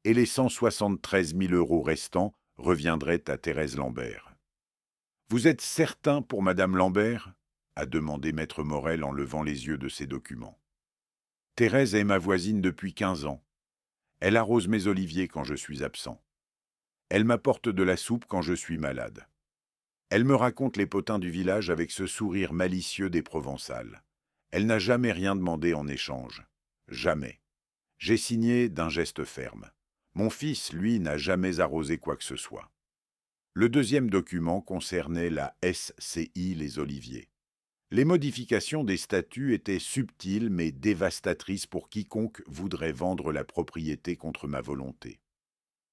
Et les 173 000 € restants reviendraient à Thérèse Lambert. « Vous êtes certain pour Madame Lambert ?» a demandé Maître Morel en levant les yeux de ses documents. « Thérèse est ma voisine depuis 15 ans. Elle arrose mes oliviers quand je suis absent. Elle m'apporte de la soupe quand je suis malade. Elle me raconte les potins du village avec ce sourire malicieux des Provençales. Elle n'a jamais rien demandé en échange. Jamais. J'ai signé d'un geste ferme. Mon fils, lui, n'a jamais arrosé quoi que ce soit. » Le deuxième document concernait la SCI Les Oliviers. Les modifications des statuts étaient subtiles mais dévastatrices pour quiconque voudrait vendre la propriété contre ma volonté.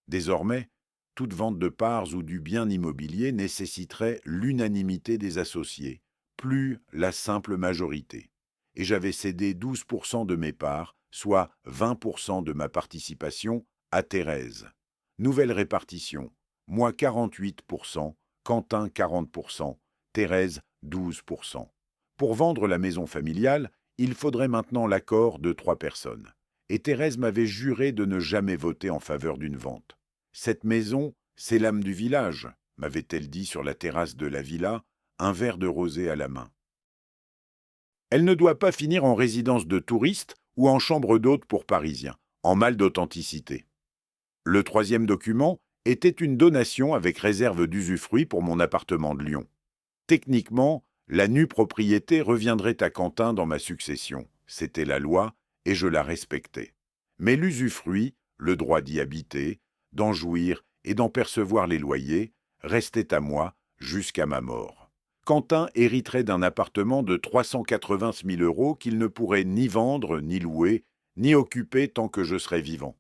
Désormais, toute vente de parts ou du bien immobilier nécessiterait l'unanimité des associés, plus la simple majorité. Et j'avais cédé 12% de mes parts, soit 20% de ma participation, à Thérèse. Nouvelle répartition. Moi 48%, Quentin 40%, Thérèse 12%. Pour vendre la maison familiale, il faudrait maintenant l'accord de 3 personnes. Et Thérèse m'avait juré de ne jamais voter en faveur d'une vente. Cette maison, c'est l'âme du village, m'avait-elle dit sur la terrasse de la villa, un verre de rosé à la main. Elle ne doit pas finir en résidence de touristes ou en chambre d'hôte pour Parisiens, en mal d'authenticité. Le troisième document était une donation avec réserve d'usufruit pour mon appartement de Lyon. Techniquement, la nue propriété reviendrait à Quentin dans ma succession. C'était la loi et je la respectais. Mais l'usufruit, le droit d'y habiter, d'en jouir et d'en percevoir les loyers, restait à moi jusqu'à ma mort. Quentin hériterait d'un appartement de 380 000 € qu'il ne pourrait ni vendre, ni louer, ni occuper tant que je serais vivant.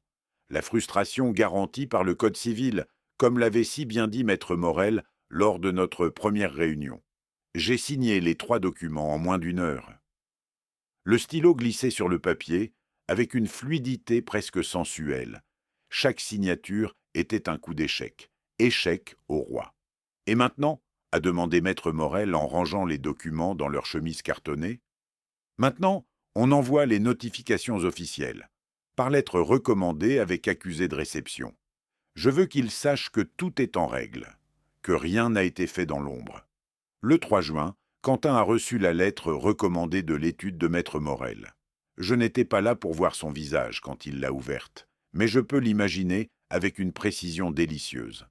La frustration garantie par le Code civil, comme l'avait si bien dit Maître Morel lors de notre première réunion. J'ai signé les 3 documents en moins d'1 heure. Le stylo glissait sur le papier avec une fluidité presque sensuelle. Chaque signature était un coup d'échec. Échec au roi. « Et maintenant ?» a demandé Maître Morel en rangeant les documents dans leur chemise cartonnée. « Maintenant, on envoie les notifications officielles. par lettre recommandée avec accusé de réception. Je veux qu'il sache que tout est en règle, que rien n'a été fait dans l'ombre. Le 3 juin, Quentin a reçu la lettre recommandée de l'étude de Maître Morel. Je n'étais pas là pour voir son visage quand il l'a ouverte, mais je peux l'imaginer avec une précision délicieuse.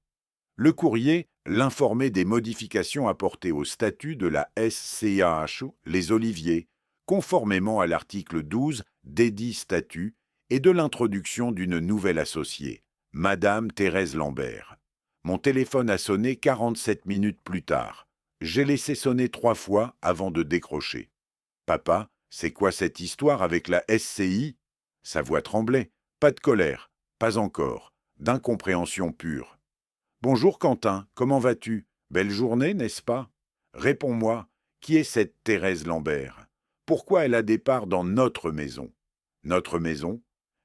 Le courrier l'informait des modifications apportées au statut de la SCAH, les Oliviers, conformément à l'article 12 desdits statuts et de l'introduction d'une nouvelle associée, Madame Thérèse Lambert. Mon téléphone a sonné 47 minutes plus tard. J'ai laissé sonner 3 fois avant de décrocher. « Papa, c'est quoi cette histoire avec la SCI ?» Sa voix tremblait. Pas de colère, pas encore, d'incompréhension pure. « Bonjour Quentin, comment vas-tu? Belle journée, n'est-ce pas? Réponds-moi, qui est cette Thérèse Lambert? Pourquoi elle a des parts dans notre maison? » Notre maison?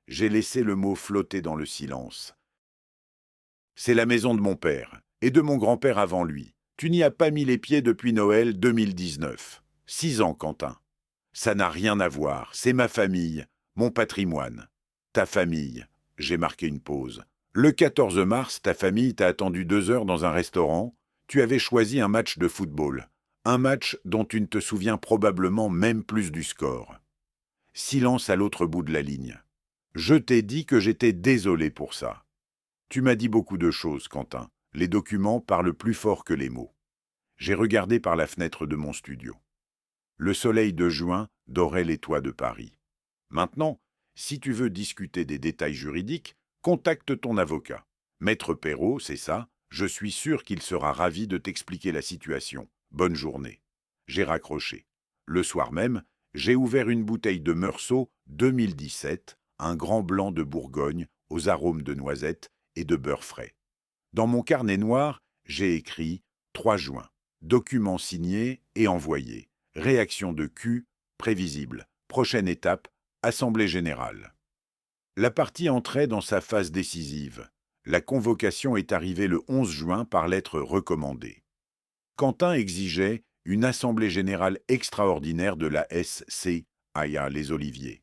J'ai laissé le mot flotter dans le silence. C'est la maison de mon père, et de mon grand-père avant lui. Tu n'y as pas mis les pieds depuis Noël 2019. 6 ans, Quentin. Ça n'a rien à voir, c'est ma famille, mon patrimoine. Ta famille. J'ai marqué une pause. Le 14 mars, ta famille t'a attendu 2 heures dans un restaurant. Tu avais choisi un match de football. Un match dont tu ne te souviens probablement même plus du score. Silence à l'autre bout de la ligne. Je t'ai dit que j'étais désolé pour ça. Tu m'as dit beaucoup de choses, Quentin. Les documents parlent plus fort que les mots. J'ai regardé par la fenêtre de mon studio. Le soleil de juin dorait les toits de Paris. Maintenant, si tu veux discuter des détails juridiques, contacte ton avocat. Maître Perrault, c'est ça, je suis sûr qu'il sera ravi de t'expliquer la situation. Bonne journée. J'ai raccroché. Le soir même, j'ai ouvert une bouteille de Meursault 2017, un grand blanc de Bourgogne aux arômes de noisettes et de beurre frais. Dans mon carnet noir, j'ai écrit 3 juin, document signé et envoyé. Réaction de Q, prévisible. Prochaine étape, Assemblée générale. La partie entrait dans sa phase décisive. La convocation est arrivée le 11 juin par lettre recommandée. Quentin exigeait une assemblée générale extraordinaire de la SCAH les Oliviers.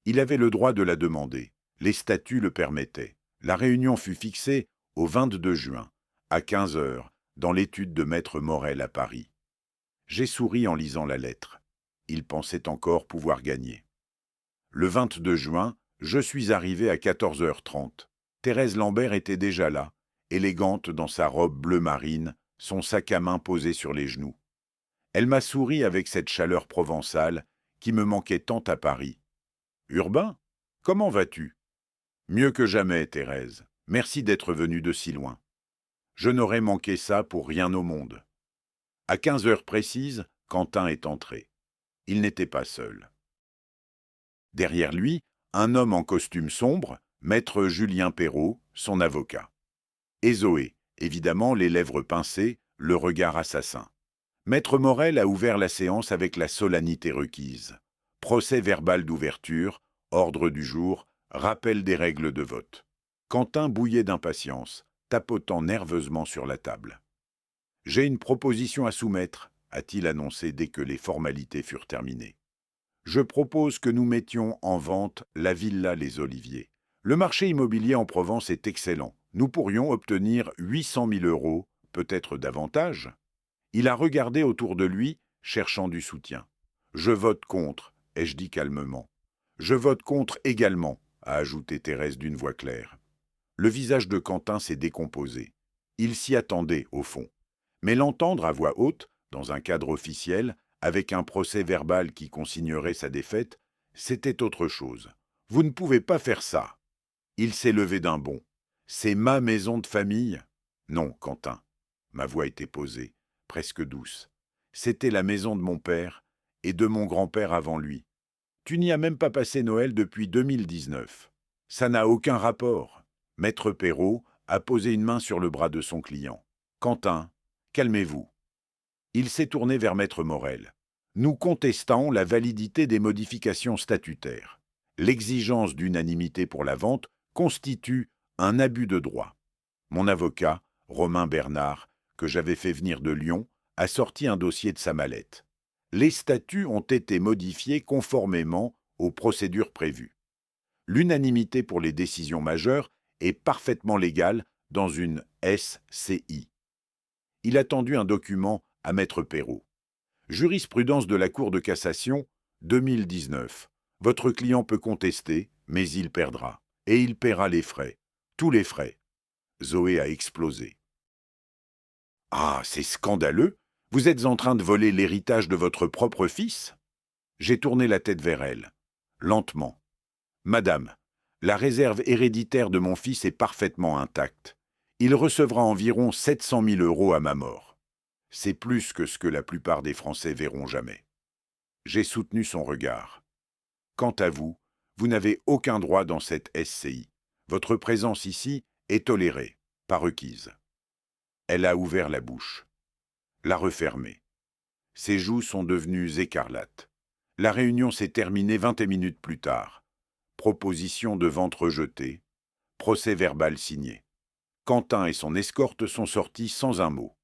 Il avait le droit de la demander. Les statuts le permettaient. La réunion fut fixée au 22 juin, à 15 heures, dans l'étude de Maître Morel à Paris. J'ai souri en lisant la lettre. Il pensait encore pouvoir gagner. Le 22 juin, je suis arrivé à 14h30. Thérèse Lambert était déjà là, élégante dans sa robe bleu marine, son sac à main posé sur les genoux. Elle m'a souri avec cette chaleur provençale qui me manquait tant à Paris. « Urbain, comment vas-tu ?»« Mieux que jamais, Thérèse. Merci d'être venue de si loin. Je n'aurais manqué ça pour rien au monde. » À 15 heures précises, Quentin est entré. Il n'était pas seul. Derrière lui, un homme en costume sombre, maître Julien Perrault, son avocat. Et Zoé, évidemment les lèvres pincées, le regard assassin. Maître Morel a ouvert la séance avec la solennité requise. Procès verbal d'ouverture, ordre du jour, rappel des règles de vote. Quentin bouillait d'impatience, tapotant nerveusement sur la table. « J'ai une proposition à soumettre », a-t-il annoncé dès que les formalités furent terminées. « Je propose que nous mettions en vente la villa Les Oliviers. Le marché immobilier en Provence est excellent. Nous pourrions obtenir 800 000 €, peut-être davantage. » Il a regardé autour de lui, cherchant du soutien. « Je vote contre », ai-je dit calmement. « Je vote contre également », a ajouté Thérèse d'une voix claire. Le visage de Quentin s'est décomposé. Il s'y attendait, au fond. Mais l'entendre à voix haute, dans un cadre officiel, avec un procès verbal qui consignerait sa défaite, c'était autre chose. « Vous ne pouvez pas faire ça !» Il s'est levé d'un bond. « C'est ma maison de famille ?» ?»« Non, Quentin. » Ma voix était posée, presque douce. « C'était la maison de mon père et de mon grand-père avant lui. Tu n'y as même pas passé Noël depuis 2019. Ça n'a aucun rapport. » Maître Perrault a posé une main sur le bras de son client. « Quentin, calmez-vous. » Il s'est tourné vers Maître Morel. « Nous contestons la validité des modifications statutaires. L'exigence d'unanimité pour la vente constitue un abus de droit. » Mon avocat, Romain Bernard, que j'avais fait venir de Lyon, a sorti un dossier de sa mallette. Les statuts ont été modifiés conformément aux procédures prévues. L'unanimité pour les décisions majeures est parfaitement légale dans une SCI. Il a tendu un document à Maître Perrault. Jurisprudence de la Cour de cassation, 2019. Votre client peut contester, mais il perdra. Et il paiera les frais. Tous les frais. Zoé a explosé. Ah, c'est scandaleux! Vous êtes en train de voler l'héritage de votre propre fils? J'ai tourné la tête vers elle, lentement. Madame, la réserve héréditaire de mon fils est parfaitement intacte. Il recevra environ 700 000 € à ma mort. C'est plus que ce que la plupart des Français verront jamais. J'ai soutenu son regard. Quant à vous, vous n'avez aucun droit dans cette SCI. Votre présence ici est tolérée, pas requise. Elle a ouvert la bouche, l'a refermée. Ses joues sont devenues écarlates. La réunion s'est terminée 20 minutes plus tard. Proposition de vente rejetée. Procès-verbal signé. Quentin et son escorte sont sortis sans un mot.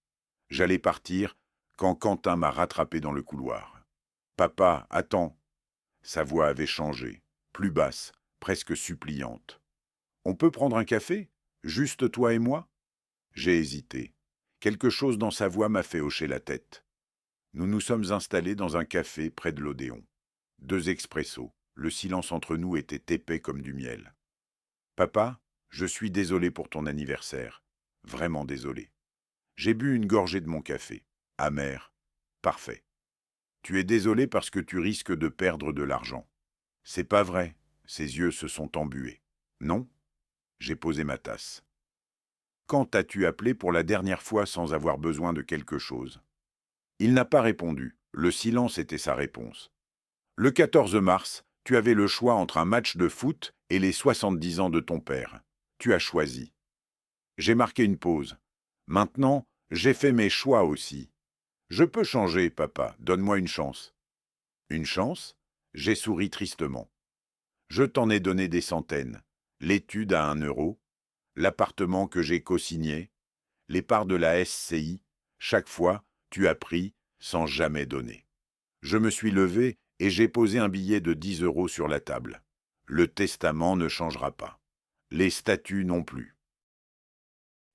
J'allais partir quand Quentin m'a rattrapé dans le couloir. « Papa, attends !» Sa voix avait changé, plus basse, presque suppliante. « On peut prendre un café? Juste toi et moi ?» J'ai hésité. Quelque chose dans sa voix m'a fait hocher la tête. Nous nous sommes installés dans un café près de l'Odéon. 2 expressos. Le silence entre nous était épais comme du miel. « Papa, je suis désolé pour ton anniversaire. Vraiment désolé. J'ai bu une gorgée de mon café. Amer. Parfait. Tu es désolé parce que tu risques de perdre de l'argent. C'est pas vrai. » Ses yeux se sont embués. Non? J'ai posé ma tasse. Quand as-tu appelé pour la dernière fois sans avoir besoin de quelque chose? Il n'a pas répondu. Le silence était sa réponse. Le 14 mars, tu avais le choix entre un match de foot et les 70 ans de ton père. Tu as choisi. J'ai marqué une pause. Maintenant, j'ai fait mes choix aussi. Je peux changer, papa. Donne-moi une chance. Une chance? J'ai souri tristement. Je t'en ai donné des centaines. L'étude à 1 €, l'appartement que j'ai co-signé, les parts de la SCI. Chaque fois, tu as pris sans jamais donner. Je me suis levé et j'ai posé un billet de 10 € sur la table. Le testament ne changera pas. Les statuts non plus.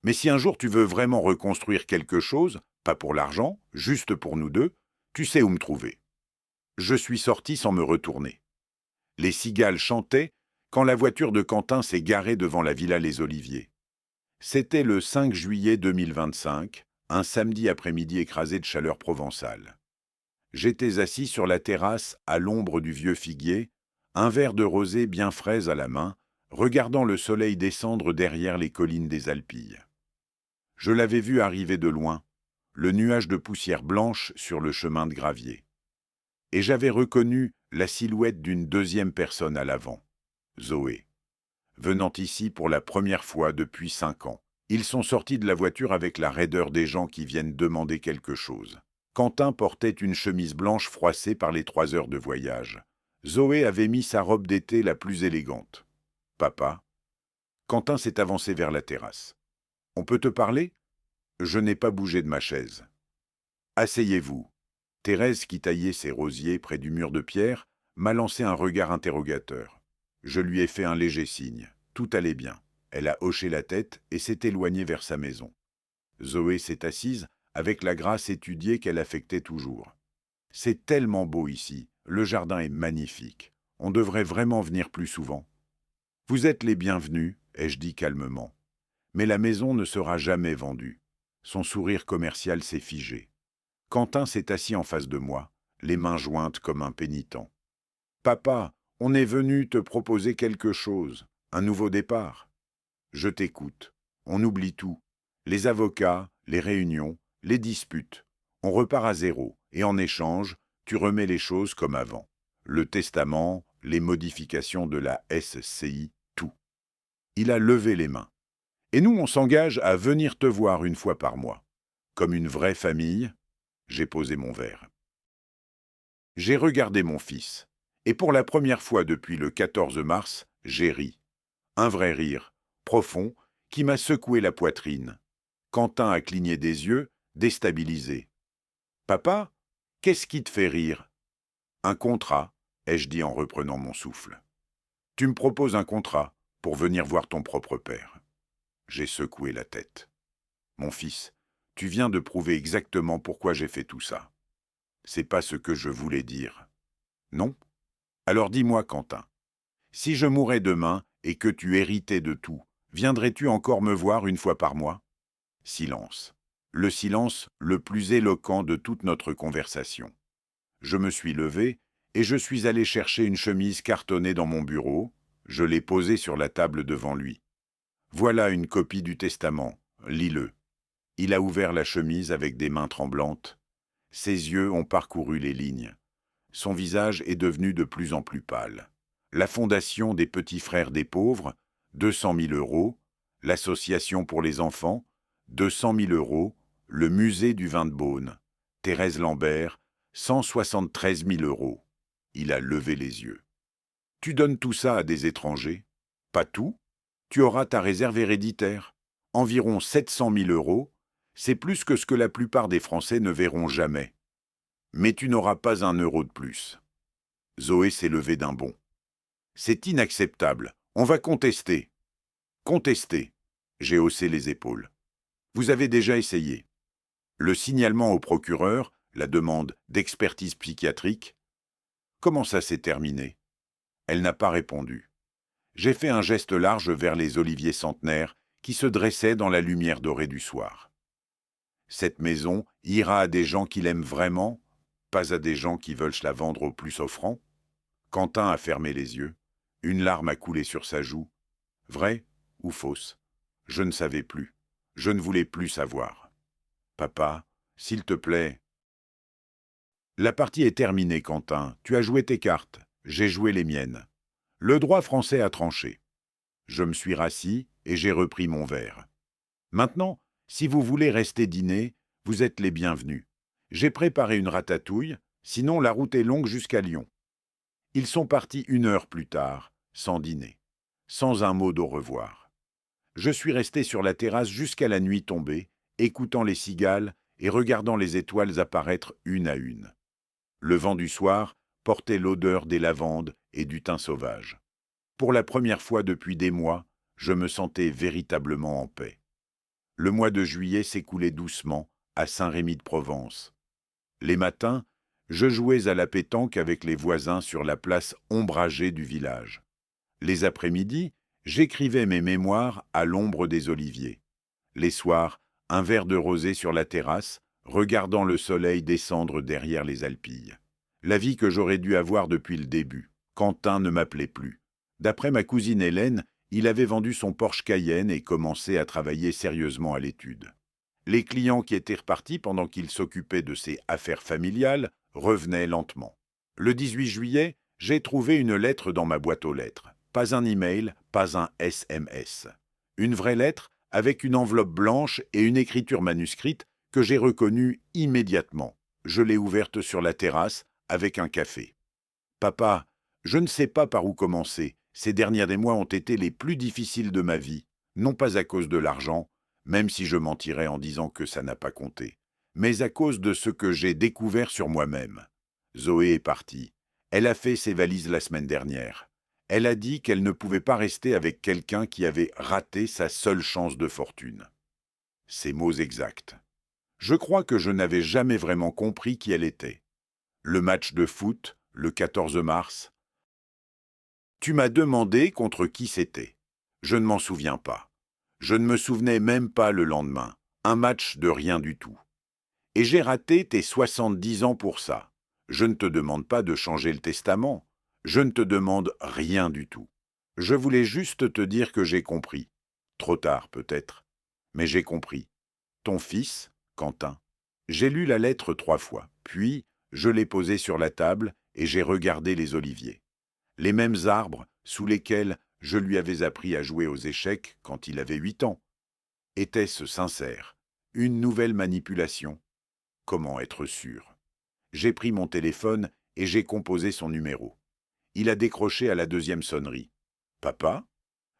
Mais si un jour tu veux vraiment reconstruire quelque chose, pas pour l'argent, juste pour nous deux, tu sais où me trouver. Je suis sorti sans me retourner. Les cigales chantaient quand la voiture de Quentin s'est garée devant la villa Les Oliviers. C'était le 5 juillet 2025, un samedi après-midi écrasé de chaleur provençale. J'étais assis sur la terrasse à l'ombre du vieux figuier, un verre de rosé bien frais à la main, regardant le soleil descendre derrière les collines des Alpilles. Je l'avais vu arriver de loin, le nuage de poussière blanche sur le chemin de gravier. Et j'avais reconnu la silhouette d'une deuxième personne à l'avant, Zoé, venant ici pour la première fois depuis 5 ans. Ils sont sortis de la voiture avec la raideur des gens qui viennent demander quelque chose. Quentin portait une chemise blanche froissée par les 3 heures de voyage. Zoé avait mis sa robe d'été la plus élégante. « Papa ?» Quentin s'est avancé vers la terrasse. « On peut te parler ?» Je n'ai pas bougé de ma chaise. « Asseyez-vous. » Thérèse, qui taillait ses rosiers près du mur de pierre, m'a lancé un regard interrogateur. Je lui ai fait un léger signe. Tout allait bien. Elle a hoché la tête et s'est éloignée vers sa maison. Zoé s'est assise avec la grâce étudiée qu'elle affectait toujours. « C'est tellement beau ici. Le jardin est magnifique. On devrait vraiment venir plus souvent. »« Vous êtes les bienvenus, » ai-je dit calmement. « Mais la maison ne sera jamais vendue. » Son sourire commercial s'est figé. Quentin s'est assis en face de moi, les mains jointes comme un pénitent. « Papa, on est venu te proposer quelque chose, un nouveau départ. » Je t'écoute. On oublie tout. Les avocats, les réunions, les disputes. On repart à zéro, et en échange, tu remets les choses comme avant. Le testament, les modifications de la SCI, tout. Il a levé les mains. Et nous, on s'engage à venir te voir une fois par mois. Comme une vraie famille, j'ai posé mon verre. J'ai regardé mon fils, et pour la première fois depuis le 14 mars, j'ai ri. Un vrai rire, profond, qui m'a secoué la poitrine. Quentin a cligné des yeux, déstabilisé. « Papa, qu'est-ce qui te fait rire ?»« Un contrat, ai-je dit en reprenant mon souffle. Tu me proposes un contrat pour venir voir ton propre père. J'ai secoué la tête. Mon fils, tu viens de prouver exactement pourquoi j'ai fait tout ça. C'est pas ce que je voulais dire. Non? Alors dis-moi, Quentin, si je mourais demain et que tu héritais de tout, viendrais-tu encore me voir une fois par mois? Silence. Le silence le plus éloquent de toute notre conversation. Je me suis levé et je suis allé chercher une chemise cartonnée dans mon bureau. Je l'ai posée sur la table devant lui. Voilà une copie du testament. Lis-le. Il a ouvert la chemise avec des mains tremblantes. Ses yeux ont parcouru les lignes. Son visage est devenu de plus en plus pâle. La Fondation des Petits Frères des Pauvres, 200 000 €. L'Association pour les enfants, 200 000 €. Le Musée du vin de Beaune, Thérèse Lambert, 173 000 €. Il a levé les yeux. Tu donnes tout ça à des étrangers? Pas tout. Tu auras ta réserve héréditaire. Environ 700 000 €. C'est plus que ce que la plupart des Français ne verront jamais. Mais tu n'auras pas un euro de plus. Zoé s'est levée d'un bond. C'est inacceptable. On va contester. Contester. J'ai haussé les épaules. Vous avez déjà essayé. Le signalement au procureur, la demande d'expertise psychiatrique. Comment ça s'est terminé? Elle n'a pas répondu. J'ai fait un geste large vers les oliviers centenaires qui se dressaient dans la lumière dorée du soir. Cette maison ira à des gens qui l'aiment vraiment, pas à des gens qui veulent la vendre au plus offrant. Quentin a fermé les yeux. Une larme a coulé sur sa joue. Vraie ou fausse? Je ne savais plus. Je ne voulais plus savoir. Papa, s'il te plaît. La partie est terminée, Quentin. Tu as joué tes cartes. J'ai joué les miennes. Le droit français a tranché. Je me suis rassis et j'ai repris mon verre. Maintenant, si vous voulez rester dîner, vous êtes les bienvenus. J'ai préparé une ratatouille, sinon la route est longue jusqu'à Lyon. Ils sont partis 1 heure plus tard, sans dîner, sans un mot d'au revoir. Je suis resté sur la terrasse jusqu'à la nuit tombée, écoutant les cigales et regardant les étoiles apparaître une à une. Le vent du soir portait l'odeur des lavandes et du thym sauvage. Pour la première fois depuis des mois, je me sentais véritablement en paix. Le mois de juillet s'écoulait doucement à Saint-Rémy-de-Provence. Les matins, je jouais à la pétanque avec les voisins sur la place ombragée du village. Les après-midi, j'écrivais mes mémoires à l'ombre des oliviers. Les soirs, un verre de rosé sur la terrasse, regardant le soleil descendre derrière les Alpilles. La vie que j'aurais dû avoir depuis le début. Quentin ne m'appelait plus. D'après ma cousine Hélène, il avait vendu son Porsche Cayenne et commençait à travailler sérieusement à l'étude. Les clients qui étaient repartis pendant qu'il s'occupait de ses affaires familiales revenaient lentement. Le 18 juillet, j'ai trouvé une lettre dans ma boîte aux lettres. Pas un email, pas un SMS. Une vraie lettre avec une enveloppe blanche et une écriture manuscrite que j'ai reconnue immédiatement. Je l'ai ouverte sur la terrasse avec un café. Papa, je ne sais pas par où commencer. Ces derniers mois ont été les plus difficiles de ma vie, non pas à cause de l'argent, même si je mentirais en disant que ça n'a pas compté, mais à cause de ce que j'ai découvert sur moi-même. Zoé est partie. Elle a fait ses valises la semaine dernière. Elle a dit qu'elle ne pouvait pas rester avec quelqu'un qui avait raté sa seule chance de fortune. Ces mots exacts. Je crois que je n'avais jamais vraiment compris qui elle était. Le match de foot, le 14 mars. Tu m'as demandé contre qui c'était. Je ne m'en souviens pas. Je ne me souvenais même pas le lendemain. Un match de rien du tout. Et j'ai raté tes 70 ans pour ça. Je ne te demande pas de changer le testament. Je ne te demande rien du tout. Je voulais juste te dire que j'ai compris. Trop tard peut-être. Mais j'ai compris. Ton fils, Quentin. J'ai lu la lettre 3 fois. Puis, je l'ai posée sur la table et j'ai regardé les oliviers. Les mêmes arbres sous lesquels je lui avais appris à jouer aux échecs quand il avait 8 ans. Était-ce sincère? Une nouvelle manipulation? Comment être sûr? J'ai pris mon téléphone et j'ai composé son numéro. Il a décroché à la 2e sonnerie. Papa?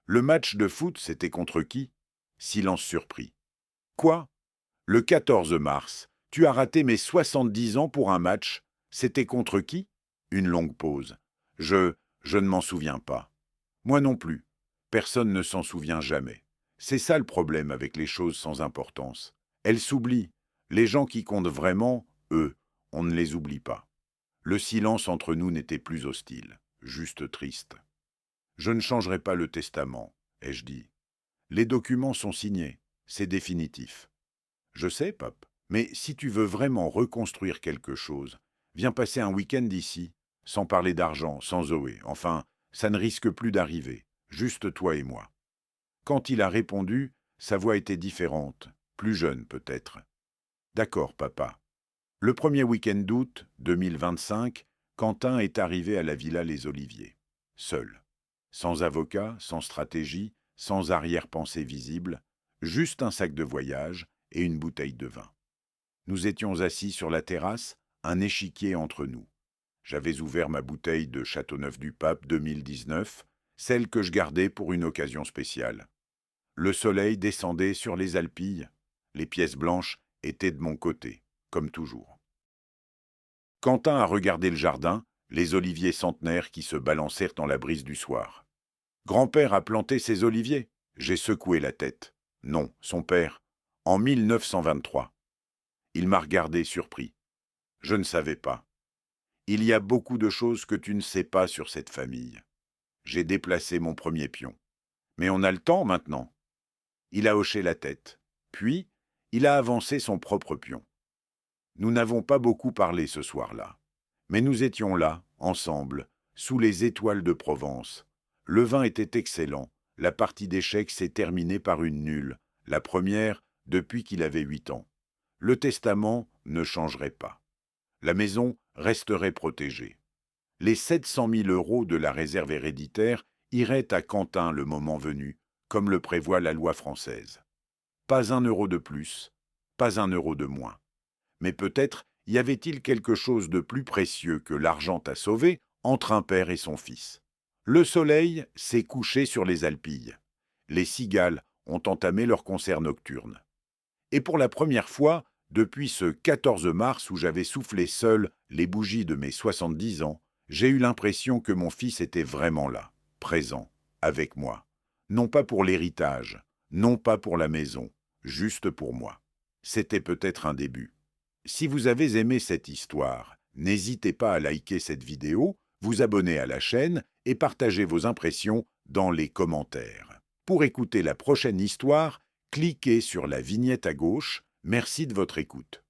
Le match de foot, c'était contre qui? Silence surpris. Quoi? Le 14 mars, tu as raté mes 70 ans pour un match. C'était contre qui? Une longue pause. Je ne m'en souviens pas. Moi non plus. Personne ne s'en souvient jamais. C'est ça le problème avec les choses sans importance. Elles s'oublient. Les gens qui comptent vraiment, eux, on ne les oublie pas. Le silence entre nous n'était plus hostile, juste triste. Je ne changerai pas le testament, ai-je dit. Les documents sont signés, c'est définitif. Je sais, Pape, mais si tu veux vraiment reconstruire quelque chose, viens passer un week-end ici, sans parler d'argent, sans Zoé, enfin, ça ne risque plus d'arriver, juste toi et moi. Quand il a répondu, sa voix était différente, plus jeune peut-être. D'accord, papa. Le premier week-end d'août 2025, Quentin est arrivé à la villa Les Oliviers, seul. Sans avocat, sans stratégie, sans arrière-pensée visible, juste un sac de voyage et une bouteille de vin. Nous étions assis sur la terrasse, un échiquier entre nous. J'avais ouvert ma bouteille de Châteauneuf-du-Pape 2019, celle que je gardais pour une occasion spéciale. Le soleil descendait sur les Alpilles, les pièces blanches étaient de mon côté, comme toujours. Quentin a regardé le jardin, les oliviers centenaires qui se balancèrent dans la brise du soir. Grand-père a planté ses oliviers. J'ai secoué la tête. Non, son père, en 1923. Il m'a regardé surpris. Je ne savais pas. Il y a beaucoup de choses que tu ne sais pas sur cette famille. J'ai déplacé mon premier pion. Mais on a le temps maintenant. Il a hoché la tête. Puis, il a avancé son propre pion. Nous n'avons pas beaucoup parlé ce soir-là. Mais nous étions là, ensemble, sous les étoiles de Provence. Le vin était excellent. La partie d'échecs s'est terminée par une nulle, la première depuis qu'il avait 8 ans. Le testament ne changerait pas. La maison resterait protégée. Les 700 000 € de la réserve héréditaire iraient à Quentin le moment venu, comme le prévoit la loi française. Pas un euro de plus, pas un euro de moins. Mais peut-être y avait-il quelque chose de plus précieux que l'argent à sauver entre un père et son fils. Le soleil s'est couché sur les Alpilles. Les cigales ont entamé leur concert nocturne. Et pour la première fois, depuis ce 14 mars où j'avais soufflé seul les bougies de mes 70 ans, j'ai eu l'impression que mon fils était vraiment là, présent, avec moi. Non pas pour l'héritage, non pas pour la maison, juste pour moi. C'était peut-être un début. Si vous avez aimé cette histoire, n'hésitez pas à liker cette vidéo, vous abonner à la chaîne et partager vos impressions dans les commentaires. Pour écouter la prochaine histoire, cliquez sur la vignette à gauche. Merci de votre écoute.